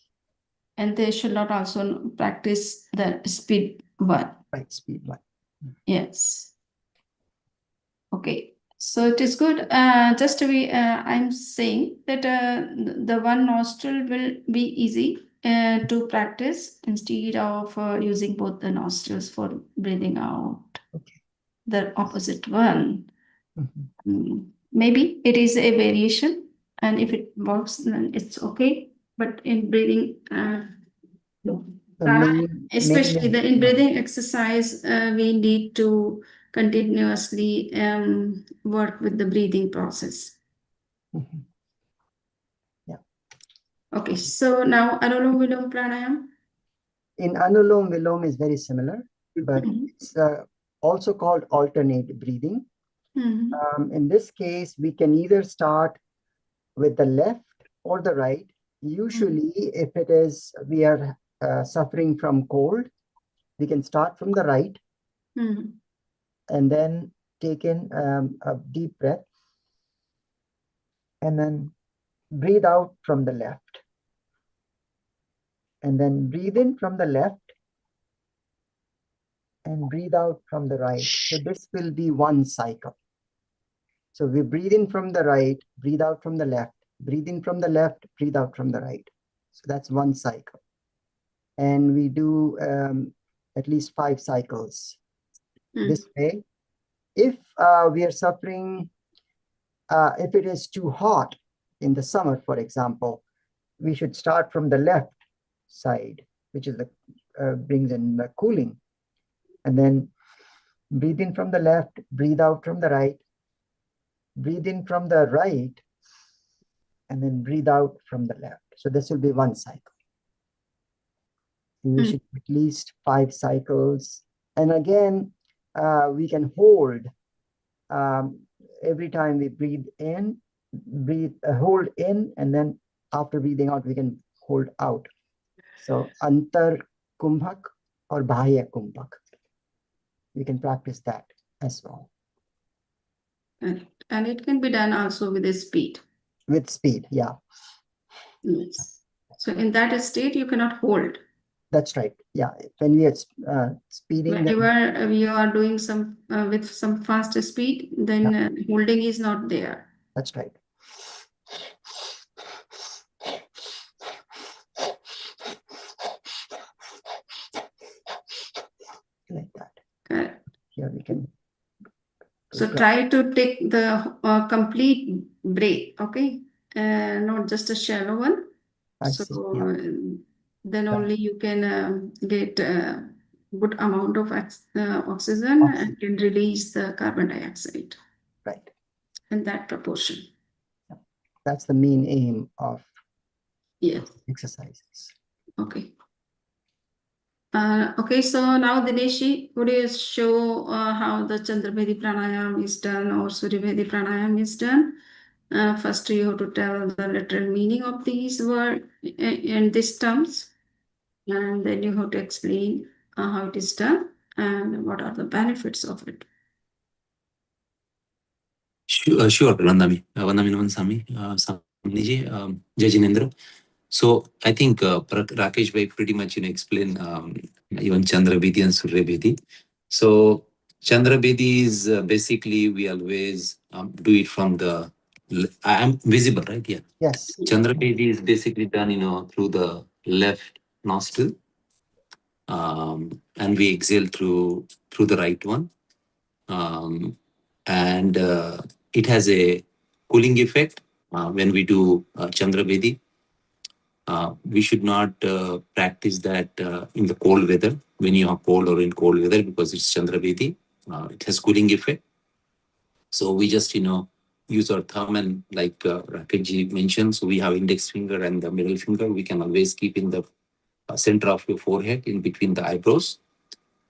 And they should not also practice the speed one. Right, speed one. Yes. Okay. So it is good. Just to be, I'm saying that the one nostril will be easy to practice instead of using both the nostrils for breathing out. Okay. The opposite one. Maybe it is a variation, and if it works, then it's okay. But in breathing, especially in breathing exercise, we need to continuously work with the breathing process. Yeah. Okay, so now Anulom Vilom Pranayam. In Anulom Vilom is very similar, but it's also called alternate breathing. In this case, we can either start with the left or the right. Usually, if it is we are suffering from cold, we can start from the right and then take in a deep breath and then breathe out from the left and then breathe in from the left and breathe out from the right. So this will be one cycle. So we breathe in from the right, breathe out from the left, breathe in from the left, breathe out from the right. So that's one cycle. And we do at least 5 cycles this way. If we are suffering, if it is too hot in the summer, for example, we should start from the left side, which is the brings in the cooling, and then breathe in from the left, breathe out from the right, breathe in from the right, and then breathe out from the left. So this will be one cycle. And we should at least 5 cycles. And again, we can hold every time we breathe in, hold in, and then after breathing out, we can hold out. So antar kumbhak or bahya kumbhak. We can practice that as well. And it can be done also with a speed. With speed, yeah. Yes. So in that state, you cannot hold. That's right. Yeah. When we are speeding, whenever you are doing some with some faster speed, then holding is not there. That's right. like that. Correct. Here we can. So try to take the complete break, okay? Not just a shallow one. I So see. Yeah. then only you can get a good amount of oxygen and can release the carbon dioxide Right. in that proportion. That's the main aim of Yes. exercises. Okay. Okay, so now Dineshi, could you show how the Chandrabhedi pranayam is done or Suryabhedi pranayam is done? First, you have to tell the literal meaning of these words in these terms, and then you have to explain how it is done and what are the benefits of it. Sure, Vandami. Vandami Naman Samniji, Jai Jinendra. So I think Rakesh Bhai pretty much explain even Chandrabhedi and Suryabhedi. So Chandrabhedi is basically we always do it from the. I am visible, right? Yeah. Yes. Chandrabhedi is basically done, through the left nostril, and we exhale through the right one, and it has a cooling effect when we do Chandrabhedi. We should not practice that in the cold weather when you are cold or in cold weather because it's Chandrabhedi. It has cooling effect. So we just, use our thumb and like Rakeshji mentioned, so we have index finger and the middle finger. We can always keep in the center of your forehead in between the eyebrows.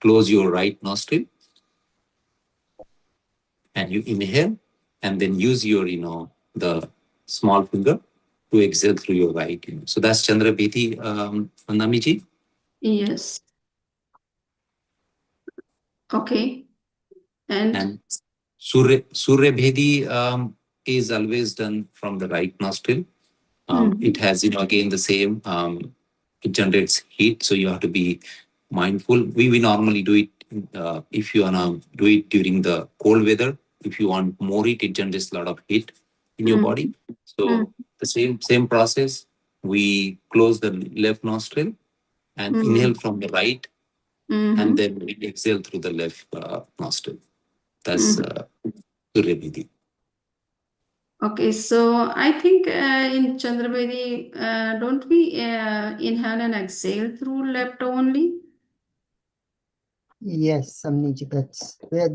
Close your right nostril and you inhale and then use your, the small finger to exhale through your right. So that's Chandrabhedi, Vandamiji. Yes. Okay. And Suryabhedi is always done from the right nostril. It has, again the same, it generates heat. So you have to be mindful. We normally do it if you want to do it during the cold weather. If you want more heat, it generates a lot of heat in your body. So the same process, we close the left nostril and inhale from the right, and then we exhale through the left nostril. That's Suryabhedi. Okay, so I think in Chandrabhedi, don't we inhale and exhale through left only? Yes, Samniji, there are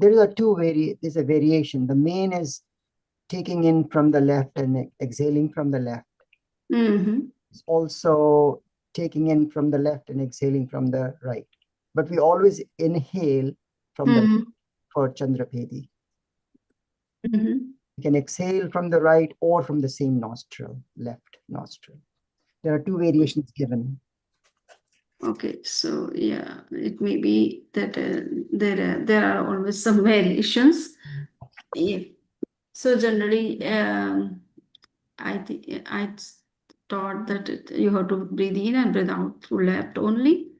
there's a variation. The main is taking in from the left and exhaling from the left. It's also taking in from the left and exhaling from the right. But we always inhale from the left for Chandrabhedi. You can exhale from the right or from the same nostril, left nostril. There are two variations given. Okay, so yeah, it may be that there are always some variations. Yeah. So generally, I thought that you have to breathe in and breathe out through left only.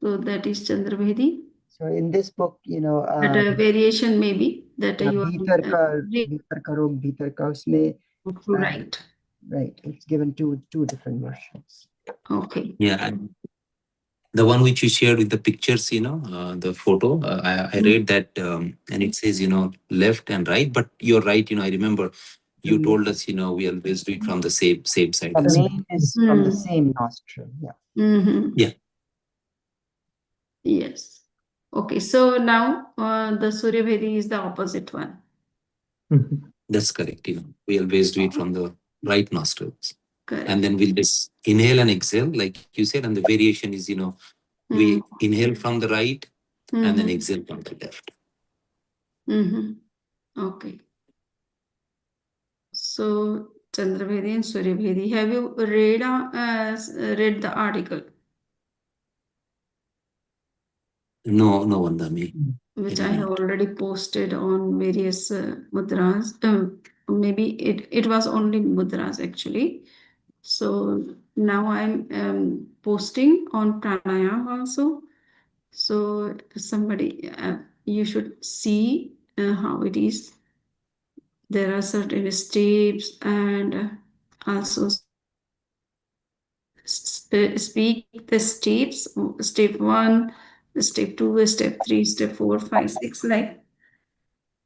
So that is Chandrabhedi. So in this book, But a variation may be that you are Bhitar ka usme, through right. Right, it's given two different versions. Okay. Yeah, and the one which you shared with the pictures, the photo, I read that and it says, left and right, but you're right, I remember you told us, we always do it from the same side. The main is from the same nostril, yeah. Yeah. Yes. Okay, so now the Suryabhedi is the opposite one. That's correct, we always do it from the right nostrils. Correct. And then we'll just inhale and exhale, like you said, and the variation is, we inhale from the right and then exhale from the left. Okay. So Chandrabhedi and Suryabhedi, have you read the article? No, Vandami. Which I have already posted on various mudras. Maybe it was only mudras actually. So now I'm posting on pranayam also. So somebody, you should see how it is. There are certain steps and also speak the steps. Step 1, step 2, step 3, step 4, 5, 6, like.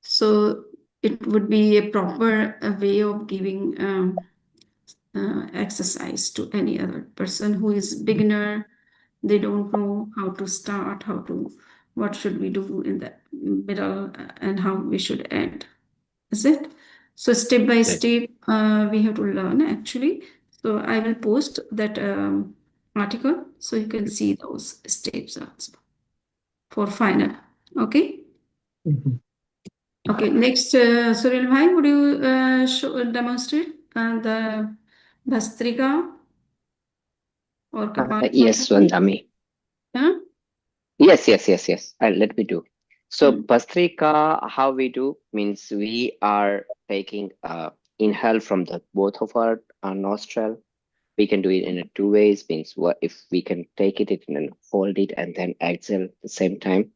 So it would be a proper way of giving exercise to any other person who is beginner. They don't know how to start, what should we do in the middle, and how we should end. Is it? So step by step, we have to learn actually. So I will post that article so you can see those steps also for final. Okay. Mhm. Okay. Next, Suril Bhai, would you demonstrate the Bhastrika or Yes, Kapalabhati? Vandami. Huh? Yes. Let me do. So Mm. Bhastrika, how we do means we are taking inhale from the both of our nostril. We can do it in a two ways. Means what if we can take it and hold it and then exhale at the same time.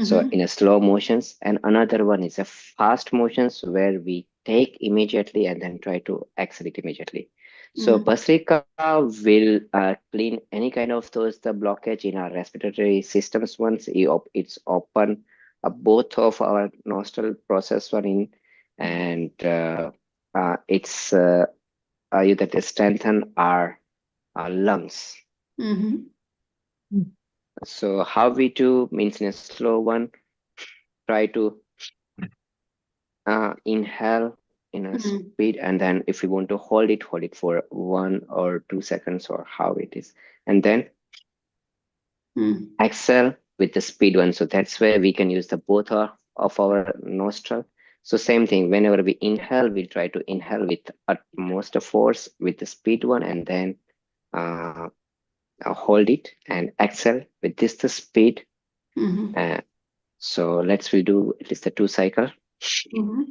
So Mm-hmm. in a slow motions, and another one is a fast motions where we take immediately and then try to exhale it immediately. So Mm. Bhastrika will clean any kind of those the blockage in our respiratory systems once it's open both of our nostril process one in, and it's you that strengthen our lungs. Mm-hmm. So how we do means in a slow one, try to inhale in a Mm. speed, and then if you want to hold it for 1 or 2 seconds or how it is, and then Mm. exhale with the speed one. So that's where we can use the both of our nostril. So same thing, whenever we inhale, we try to inhale with utmost force with the speed one, and then uh, hold it and exhale with this the speed. Mm-hmm. So let's we do at least the 2 cycle. Mm-hmm.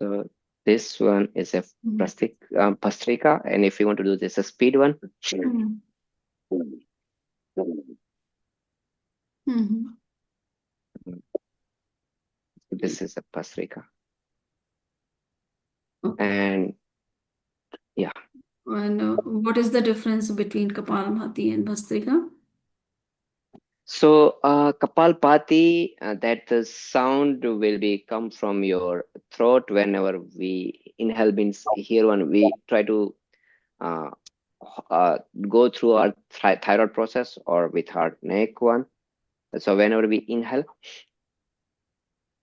So this one is a Mm-hmm. Pastrika, and if you want to do this a speed one, Mm-hmm. Mm-hmm. this is a Pastrika. Okay. And yeah, And what is the difference between Kapalabhati and Bhastrika? so Kapalpati, that the sound will be come from your throat whenever we inhale. Means here one we try to uh, go through our thyroid process or with our neck one. So whenever we inhale,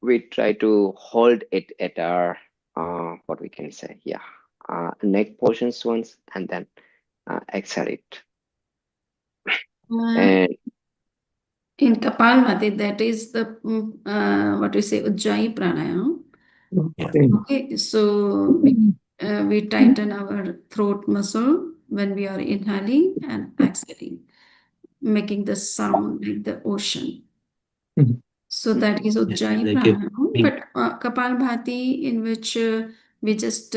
we try to hold it at our what we can say, yeah, neck portions once, and then exhale it. Uh, And in Kapalabhati, that is the what we say Ujjayi pranayama. Okay. Okay, so we tighten our throat muscle when we are inhaling and exhaling, making the sound like the ocean. Mhm. So that is Ujjayi Like pranayama. But Kapalabhati, in which we just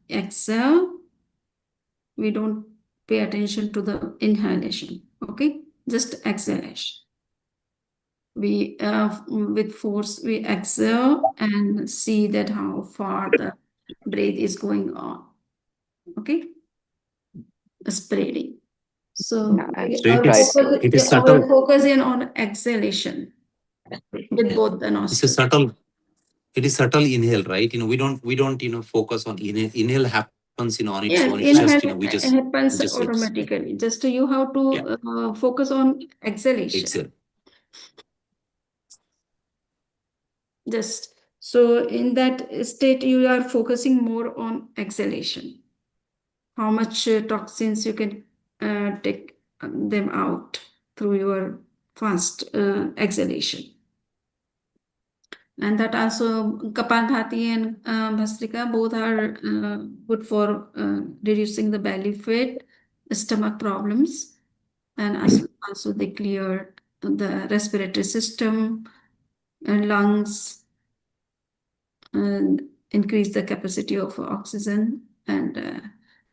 exhale, we don't pay attention to the inhalation. Okay, just exhalation. We with force we exhale and see that how far the breath is going on. Okay, spreading. So yeah, and so it is try to our subtle. focus is on exhalation with both the It's a nostrils. subtle. It is subtle inhale, right? We don't focus on inhale. Inhale happens on its own. It's Yeah, just we inhale just happens let it. automatically. Just you have Yeah, to focus on exhalation. exhale. Just so in that state, you are focusing more on exhalation. How much toxins you can take them out through your fast exhalation. And that also Kapalbhati and Bhastrika both are good for reducing the belly fat, stomach problems, and also they clear the respiratory system and lungs and increase the capacity of oxygen and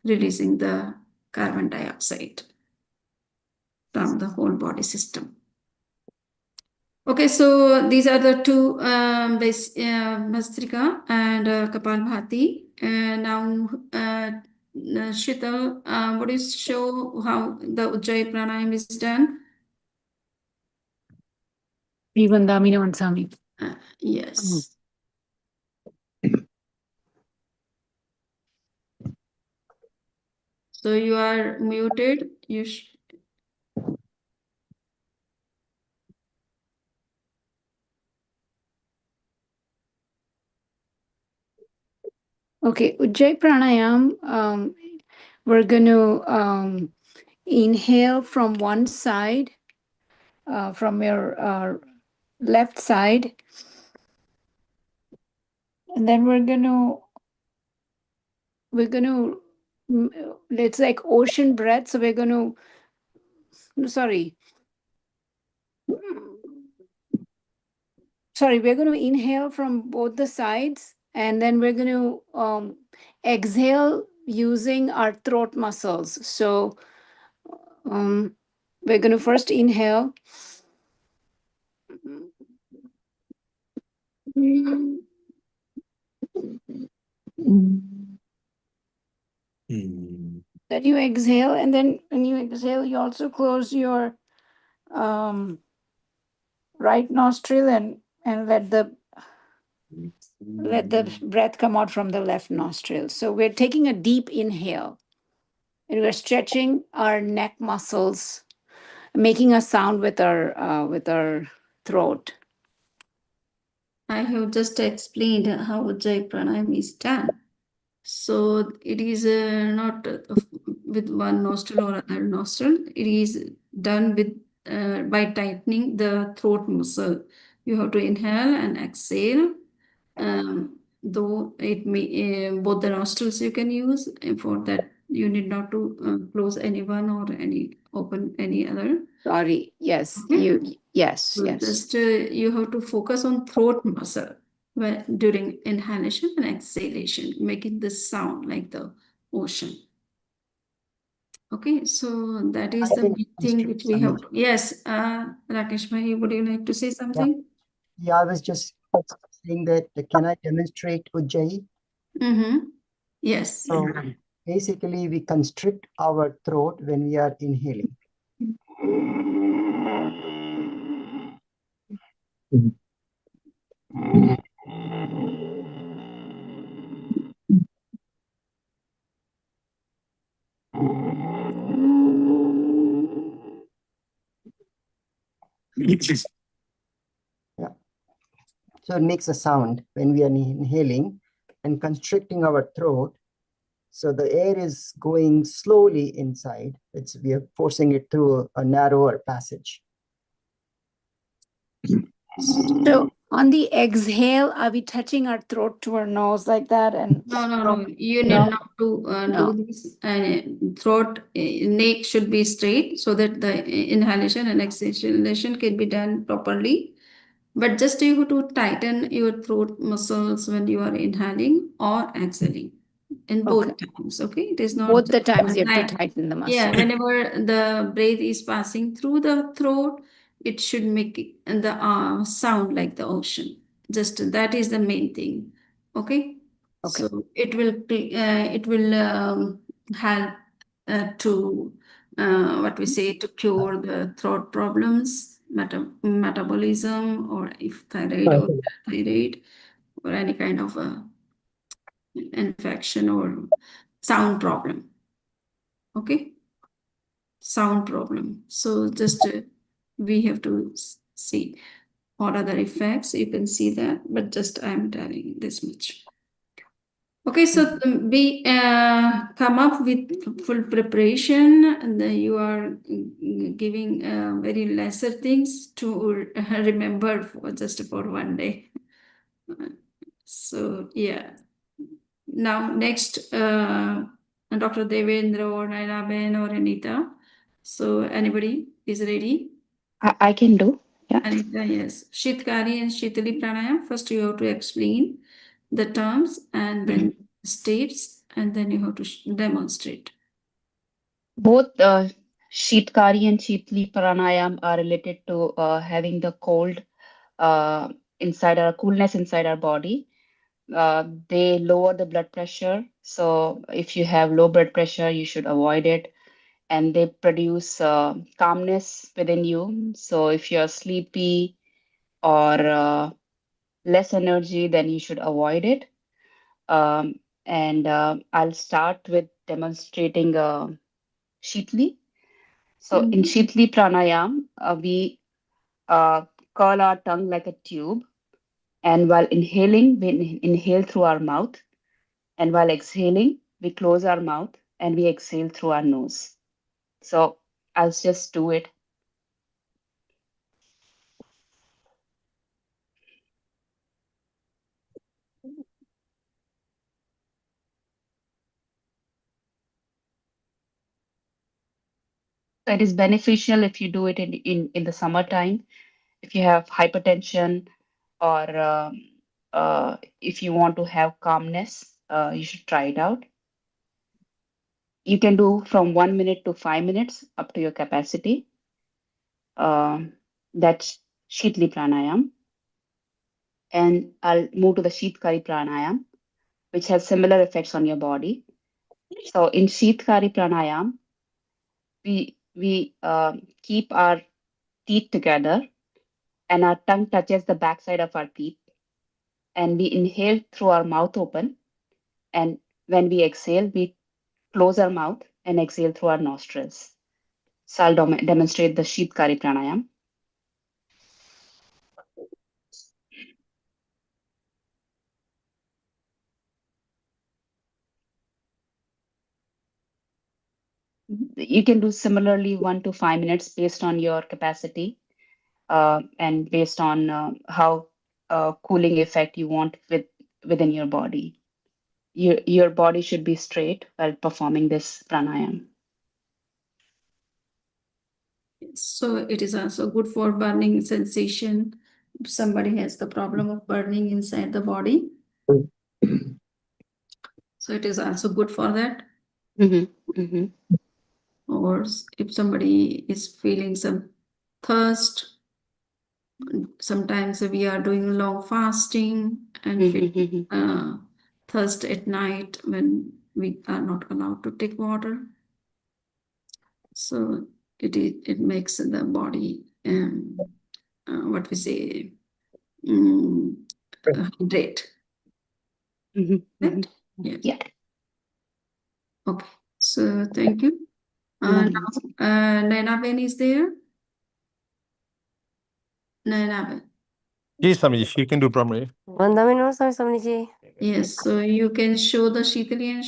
releasing the carbon dioxide from the whole body system. Okay, so these are the two Bhastrika and Kapalbhati. Now, Shital, would you show how the Ujjayi Pranayam is done? Rivandamina Vansami. Yes. So you are muted. Okay, Ujjayi Pranayam, we're going to inhale from one side, from your left side. And then we're going to, it's like ocean breath. So we're going to, sorry, we're going to inhale from both the sides, and then we're going to exhale using our throat muscles. So we're going to first inhale. Then you exhale, and then when you exhale, you also close your right nostril and let the breath come out from the left nostril. So we're taking a deep inhale, and we're stretching our neck muscles, making a sound with our throat. I have just explained how Ujjayi Pranayam is done. So it is not with one nostril or other nostril. It is done with by tightening the throat muscle. You have to inhale and exhale. Though it may both the nostrils you can use. And for that, you need not to close any one or open any other. Sorry. Yes. Okay. Yes. So Yes. just you have to focus on throat muscle during inhalation and exhalation, making this sound like the ocean. Okay, so that is the big thing which we have. Yes, Rakesh Bhai, would you like to say something? Yeah, I was just saying that can I demonstrate Ujjayi? Yes. So basically, we constrict our throat when we are inhaling. Yeah. So it makes a sound when we are inhaling and constricting our throat. So the air is going slowly inside. We are forcing it through a narrower passage. So on the exhale, are we touching our throat to our nose like that? And No. You need not to do this. Throat, neck should be straight so that the inhalation and exhalation can be done properly. But just you have to tighten your throat muscles when you are inhaling or exhaling. In both times, okay? It is not both the just times you have like, to tighten the muscle. yeah, whenever the breath is passing through the throat, it should make the sound like the ocean. Just that is the main thing, okay? So it will help to what we say, to cure the throat problems, metabolism, or if thyroid or any kind of infection or sound problem. Okay, sound problem. So just we have to see what are the effects. You can see that, but just I'm telling this much. Okay, so we come up with full preparation, and then you are giving very lesser things to remember just for one day. So yeah. Now next, Dr. Devendra or Naina Ben or Anita. So anybody is ready? I can do. Yeah. Anita, yes. Shitkari and Shitali Pranayam. First you have to explain the terms and then states, and then you have to demonstrate. Both Sheetkari and Sheetli Pranayam are related to having the cold inside our coolness inside our body. they lower the blood pressure. So if you have low blood pressure, you should avoid it. And they produce calmness within you. So if you're sleepy or less energy, then you should avoid it. And I'll start with demonstrating Shitli. So in Shitli pranayam, we curl our tongue like a tube. And while inhaling, we inhale through our mouth. And while exhaling, we close our mouth and we exhale through our nose. So I'll just do it. So it is beneficial if you do it in the summertime. If you have hypertension or if you want to have calmness, you should try it out. You can do from 1 minute to 5 minutes up to your capacity. That's Shitli pranayam. And I'll move to the Shitkari pranayam, which has similar effects on your body. So in Shitkari pranayam, we keep our teeth together and our tongue touches the backside of our teeth. And we inhale through our mouth open. And when we exhale, we close our mouth and exhale through our nostrils. So I'll demonstrate the Shitkari pranayam. You can do similarly 1 to 5 minutes based on your capacity and based on how cooling effect you want within your body. Your body should be straight while performing this pranayam. So it is also good for burning sensation. If somebody has the problem of burning inside the body, so it is also good for that. Or if somebody is feeling some thirst, sometimes we are doing long fasting and feel thirst at night when we are not allowed to take water. So it makes the body what we say hydrate. Right? Yes. Yeah. Okay. So thank you. Now, Nainaben is there. Nainaben. Yes, Swamiji, you can do primary. Yes. So you can show the Shitali and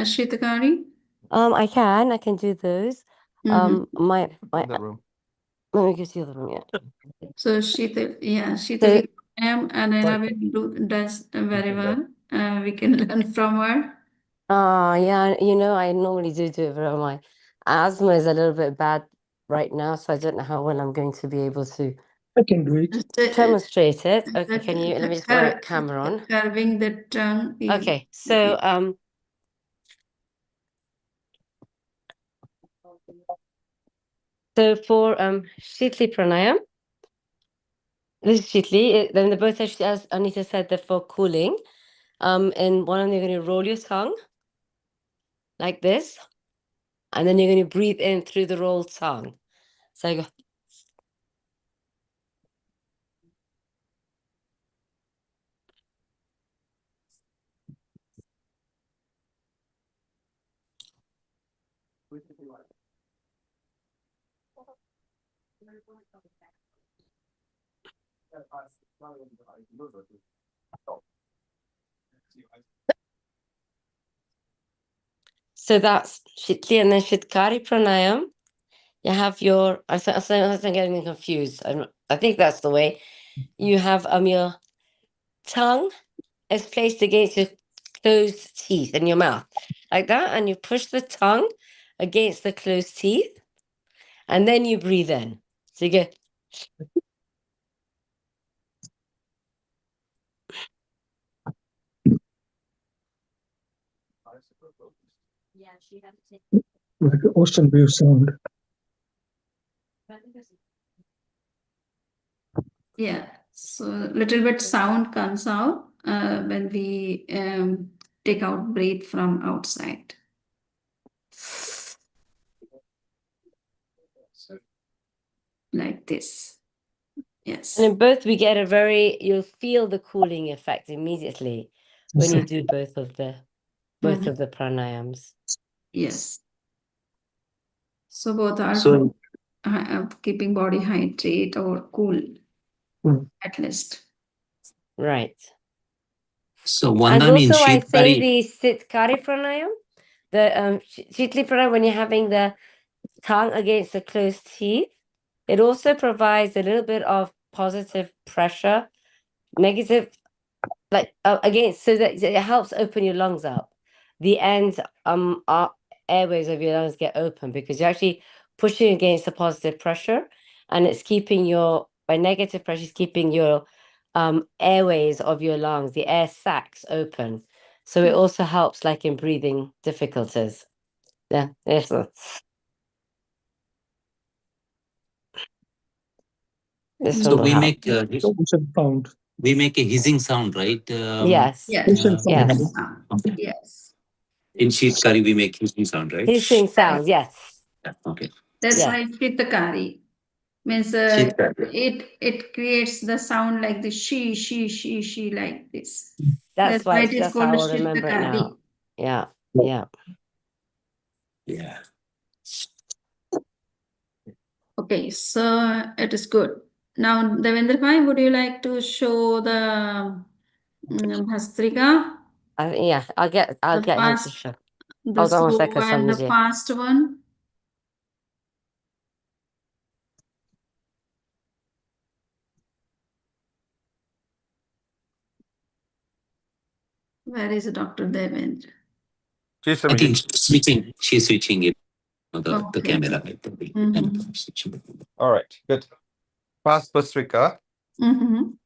Shitakari. I can do those. My That room. let me go to the other room. Yeah. So Shitali and Nainaben does very well. We can learn from her. Yeah, I normally do it, but my asthma is a little bit bad right now, so I don't know how well I'm going to be able to I can do it. demonstrate it. Okay, can you let me just put my camera on? Curving the tongue. Okay, so for Shitli pranayam, this is Shitli. Then the both actually, as Anita said, they're for cooling. And one of them you're going to roll your tongue like this, and then you're going to breathe in through the rolled tongue. So you go. So that's Shitli, and then Shitkari pranayam. You have your. I'm getting confused. I think that's the way. You have your tongue is placed against your closed teeth in your mouth, like that, and you push the tongue against the closed teeth, and then you breathe in. So you go. Like an ocean wave sound. Yeah, so little bit sound comes out when we take out breath from outside. Like this. Yes. And in both, we get you'll feel the cooling effect immediately when you do both of the pranayams. Yes. So both are So for keeping body hydrate or cool, at least. Right. so And Vandana in also I say Sheetkari, the Sitkari pranayam, the Shitli pranayam, when you're having the tongue against the closed teeth, it also provides a little bit of positive pressure, negative, like against, so that it helps open your lungs up. The ends airways of your lungs get open because you're actually pushing against the positive pressure, and it's keeping by negative pressure is keeping your airways of your lungs, the air sacs, open. So it also helps like in breathing difficulties. Yeah. Yes. This so one will we help. make Sound. we make a hissing sound, right? Yes. Yes. Yes. Okay. Yes. In Sheetkari, we make hissing sound, right? Hissing sounds. Yes. Yeah, okay. That's Yeah. why Shitakari means Sheetkari. it creates the sound like the she like this. That's why why it's it is just called how a I'll remember it now. Shitakari. Yeah. Yeah. Yeah. Okay, so it is good. Now, Devendra Bhai, would you like to show the Bhastrika? Yeah. I'll get him to show. The Hold on one slow second, and the Swamiji. fast one. Where is Dr. Devendra? I think she's switching it, the Okay. camera. All right, good. Fast Bhastrika.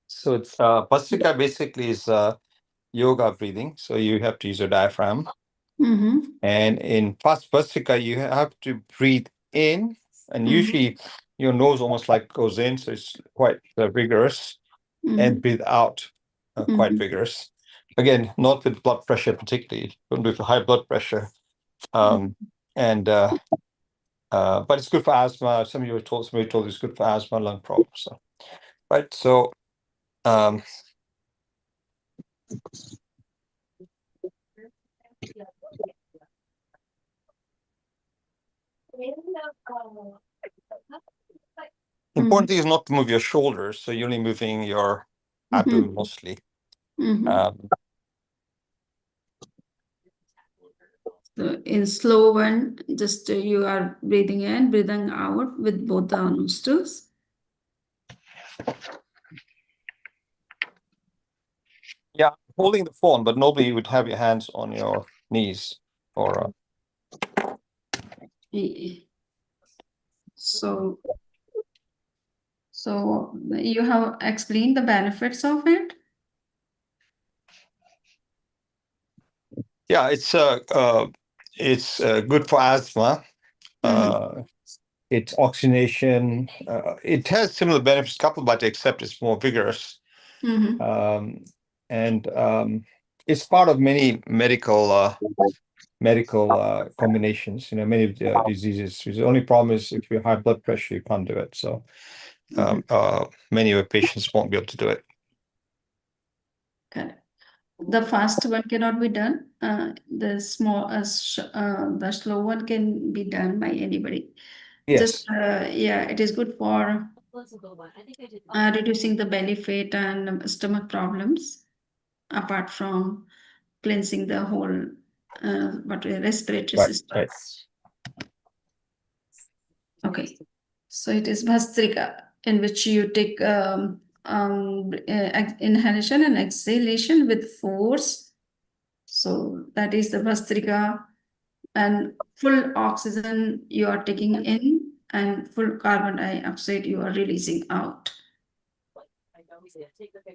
So it's Bhastrika basically is yoga breathing. So you have to use your diaphragm. And in fast Bhastrika, you have to breathe in, and usually your nose almost like goes in, so it's quite vigorous, and breathe out, quite vigorous. Again, not with blood pressure particularly, but with high blood pressure. But it's good for asthma. Somebody told it's good for asthma, lung problems. So, right. So, important thing is not to move your shoulders. So you're only moving your abdomen mostly. So in slow one, just you are breathing in, breathing out with both the nostrils. Yeah, holding the phone, but nobody would have your hands on your knees or. So you have explained the benefits of it. Yeah, it's good for asthma. It's oxygenation. It has similar benefits, coupled, but except it's more vigorous. It's part of many medical combinations. Many diseases. The only problem is if you have high blood pressure, you can't do it. So many of your patients won't be able to do it. Okay. The fast one cannot be done. The slow one can be done by anybody. Yes. It is good for reducing the belly fat and stomach problems, apart from cleansing the whole respiratory system. Right. Okay, so it is Bhastrika, in which you take inhalation and exhalation with force. So that is the Bhastrika, and full oxygen you are taking in and full carbon dioxide you are releasing out.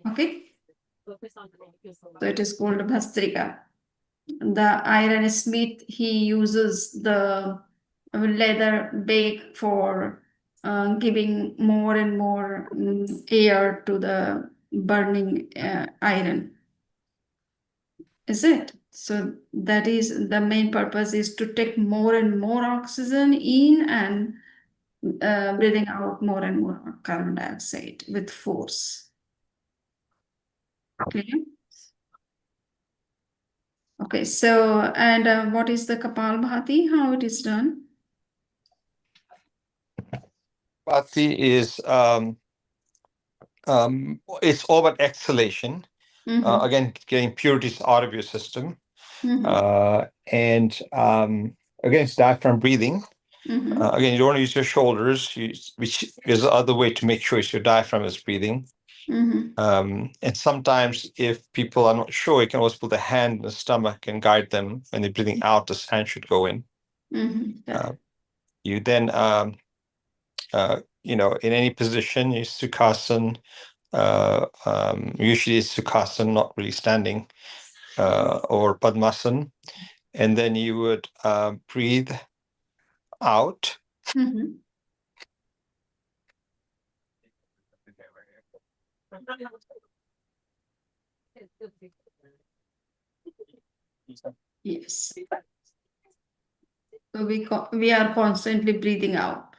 Okay, so it is called Bhastrika. The iron smith, he uses the leather bag for giving more and more air to the burning iron. Is it? So that is the main purpose, is to take more and more oxygen in and breathing out more and more carbon dioxide with force. Okay. Okay. So, and what is the Kapalbhati? How it is done? Bhati is it's over exhalation. Again, getting impurities out of your system. And again, it's diaphragm breathing. Again, you don't want to use your shoulders, which is the other way to make sure your diaphragm is breathing. And sometimes if people are not sure, you can always put the hand in the stomach and guide them. When they're breathing out, the hand should go in. You then, in any position, you Sukhasana, usually it's Sukhasana, not really standing, or Padmasana. And then you would breathe out. Yes. So we are constantly breathing out.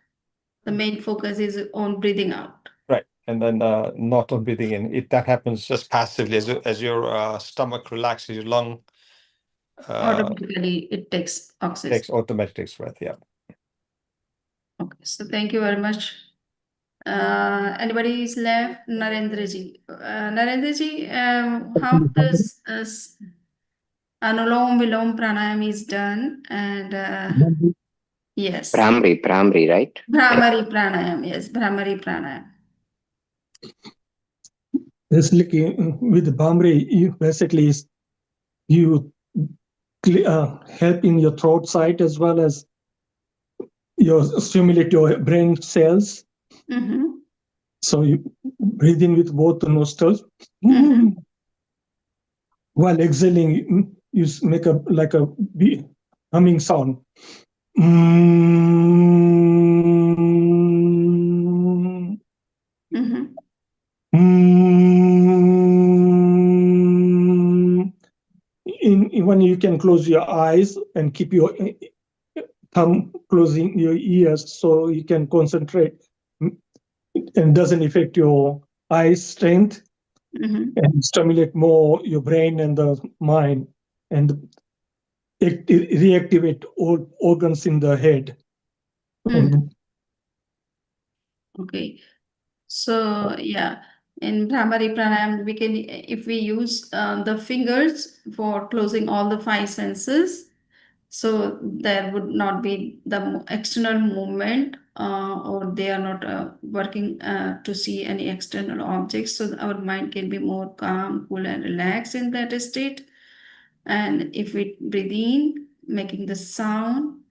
The main focus is on breathing out. Right. And then not on breathing in. If that happens just passively, as your stomach relaxes, your lung automatically it takes oxygen. Automatic breath, yeah. Okay, so thank you very much. Anybody is left? Narendraji. Narendraji, how does Anulom Vilom Pranayam is done? And yes. Brahmari, right? Brahmari Pranayam, yes, Brahmari Pranayam. Basically, with Brahmari, you help in your throat side as well as you stimulate your brain cells. So you breathe in with both the nostrils. While exhaling, you make a humming sound. Even you can close your eyes and keep your thumb closing your ears so you can concentrate and doesn't affect your eye strength and stimulate more your brain and the mind and reactivate all organs in the head. Okay. So yeah, in Brahmari Pranayam, we can, if we use the fingers for closing all the five senses, so there would not be the external movement, or they are not working to see any external objects. So our mind can be more calm, cool, and relaxed in that state. And if we breathe in, making the sound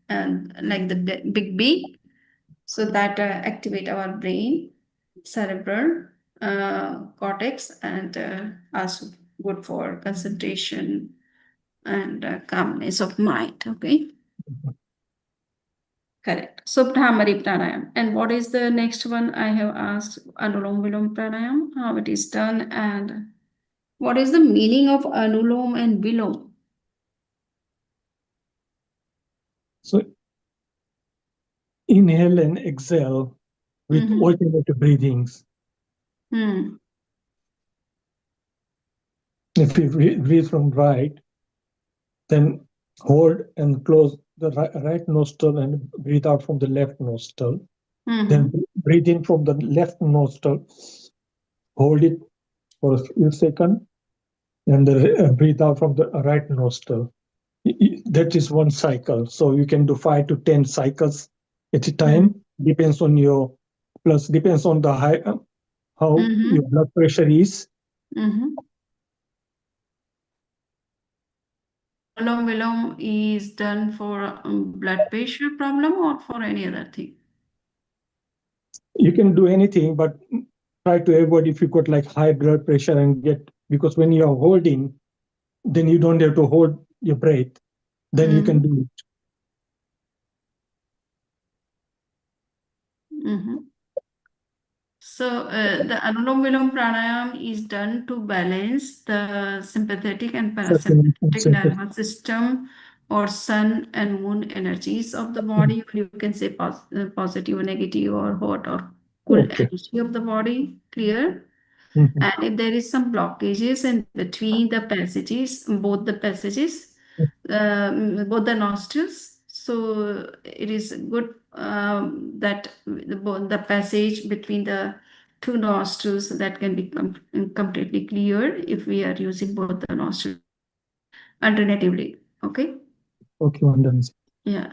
and like the big beat, so that activate our brain, cerebral cortex, and also good for concentration and calmness of mind. Okay. Correct. So Brahmari Pranayam. And what is the next one I have asked? Anulom Vilom Pranayam, how it is done, and what is the meaning of Anulom and Vilom? So inhale and exhale with alternate breathings. If you breathe from right, then hold and close the right nostril and breathe out from the left nostril. Then breathe in from the left nostril, hold it for a few seconds, and breathe out from the right nostril. That is one cycle. So you can do 5 to 10 cycles at a time. Depends on your depends on the how your blood pressure is. Anulom Vilom is done for blood pressure problem or for any other thing? You can do anything, but try to avoid if you got like high blood pressure and because when you are holding, then you don't have to hold your breath. Then you can do it. So the Anulom Vilom Pranayam is done to balance the sympathetic and parasympathetic nervous system or sun and moon energies of the body. You can say positive or negative or hot or cool energy of the body. Clear? And if there is some blockages in between the passages, both the passages, both the nostrils, so it is good that the passage between the two nostrils that can be completely cleared if we are using both the nostrils alternatively. Okay. Okay, understood. Yeah.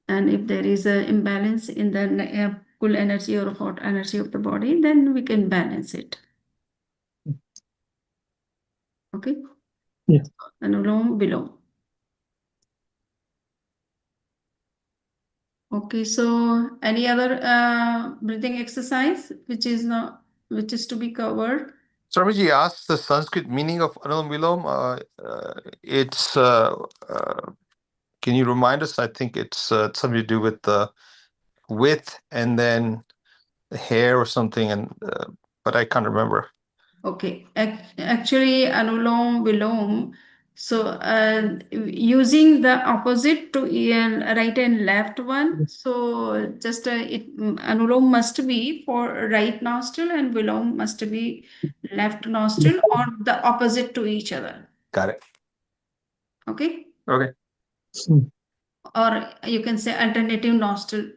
And if there is an imbalance in the cool energy or hot energy of the body, then we can balance it. Okay. Yeah. Anulom Vilom. Okay, so any other breathing exercise which is to be covered? Swamiji asked the Sanskrit meaning of Anulom Vilom. It's can you remind us? I think it's something to do with the width and then the hair or something, and but I can't remember. Okay, actually Anulom Vilom. So using the opposite to right and left one. So just Anulom must be for right nostril and Vilom must be left nostril or the opposite to each other. Got it. Okay. Okay. Or you can say alternative nostril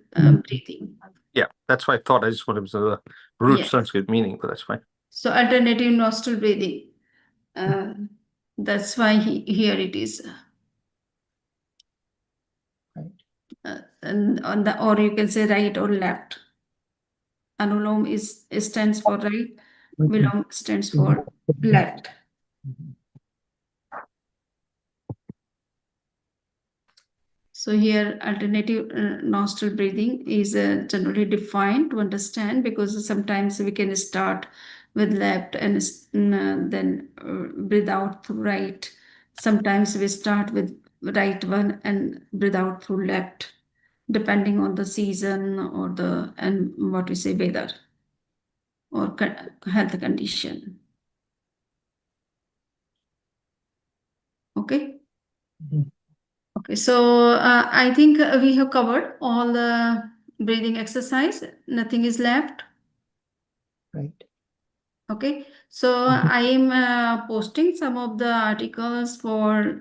breathing. Yeah, that's what I thought. I just wanted to the root Yes. Sanskrit meaning, but that's fine. So alternative nostril breathing. That's why here it is. And on the, or you can say right or left. Anulom stands for right. Vilom stands for left. So here alternative nostril breathing is generally defined to understand, because sometimes we can start with left and then breathe out through right. Sometimes we start with right one and breathe out through left, depending on the season or the and what we say weather or health condition. Okay. Okay, so I think we have covered all the breathing exercise. Nothing is left. Right. Okay, so I am posting some of the articles for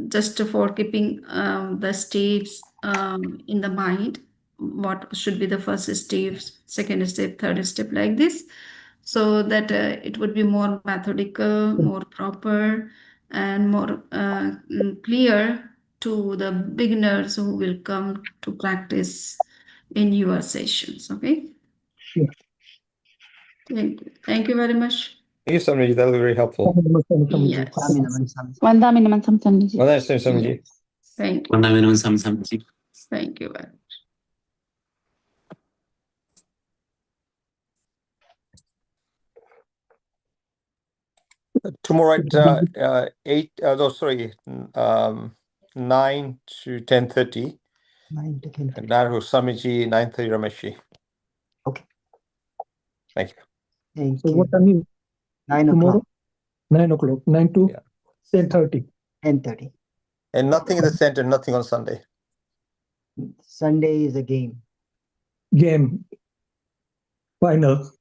just for keeping the steps in the mind. What should be the first step, second step, third step, like this, so that it would be more methodical, more proper, and more clear to the beginners who will come to practice in your sessions. Okay. Sure. Thank you very much. Thank you, Swamiji. That was very helpful. Yes. Vandaminam Samsanji. Well, that's Swamiji. Thank you. Vandaminam Samsanji. Thank you very much. Tomorrow at 9 to 10:30. 9 to 10. Naru Swamiji, 9:30 Rameshi. Okay. Thank you. Thank So you. what time is 9 tomorrow? o'clock. 9 o'clock. 9 to Yeah. 10:30. 10:30. And nothing in the center, nothing on Sunday. Sunday is a game. Game. Final.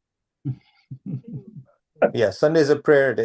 Yeah, Sunday is a prayer day.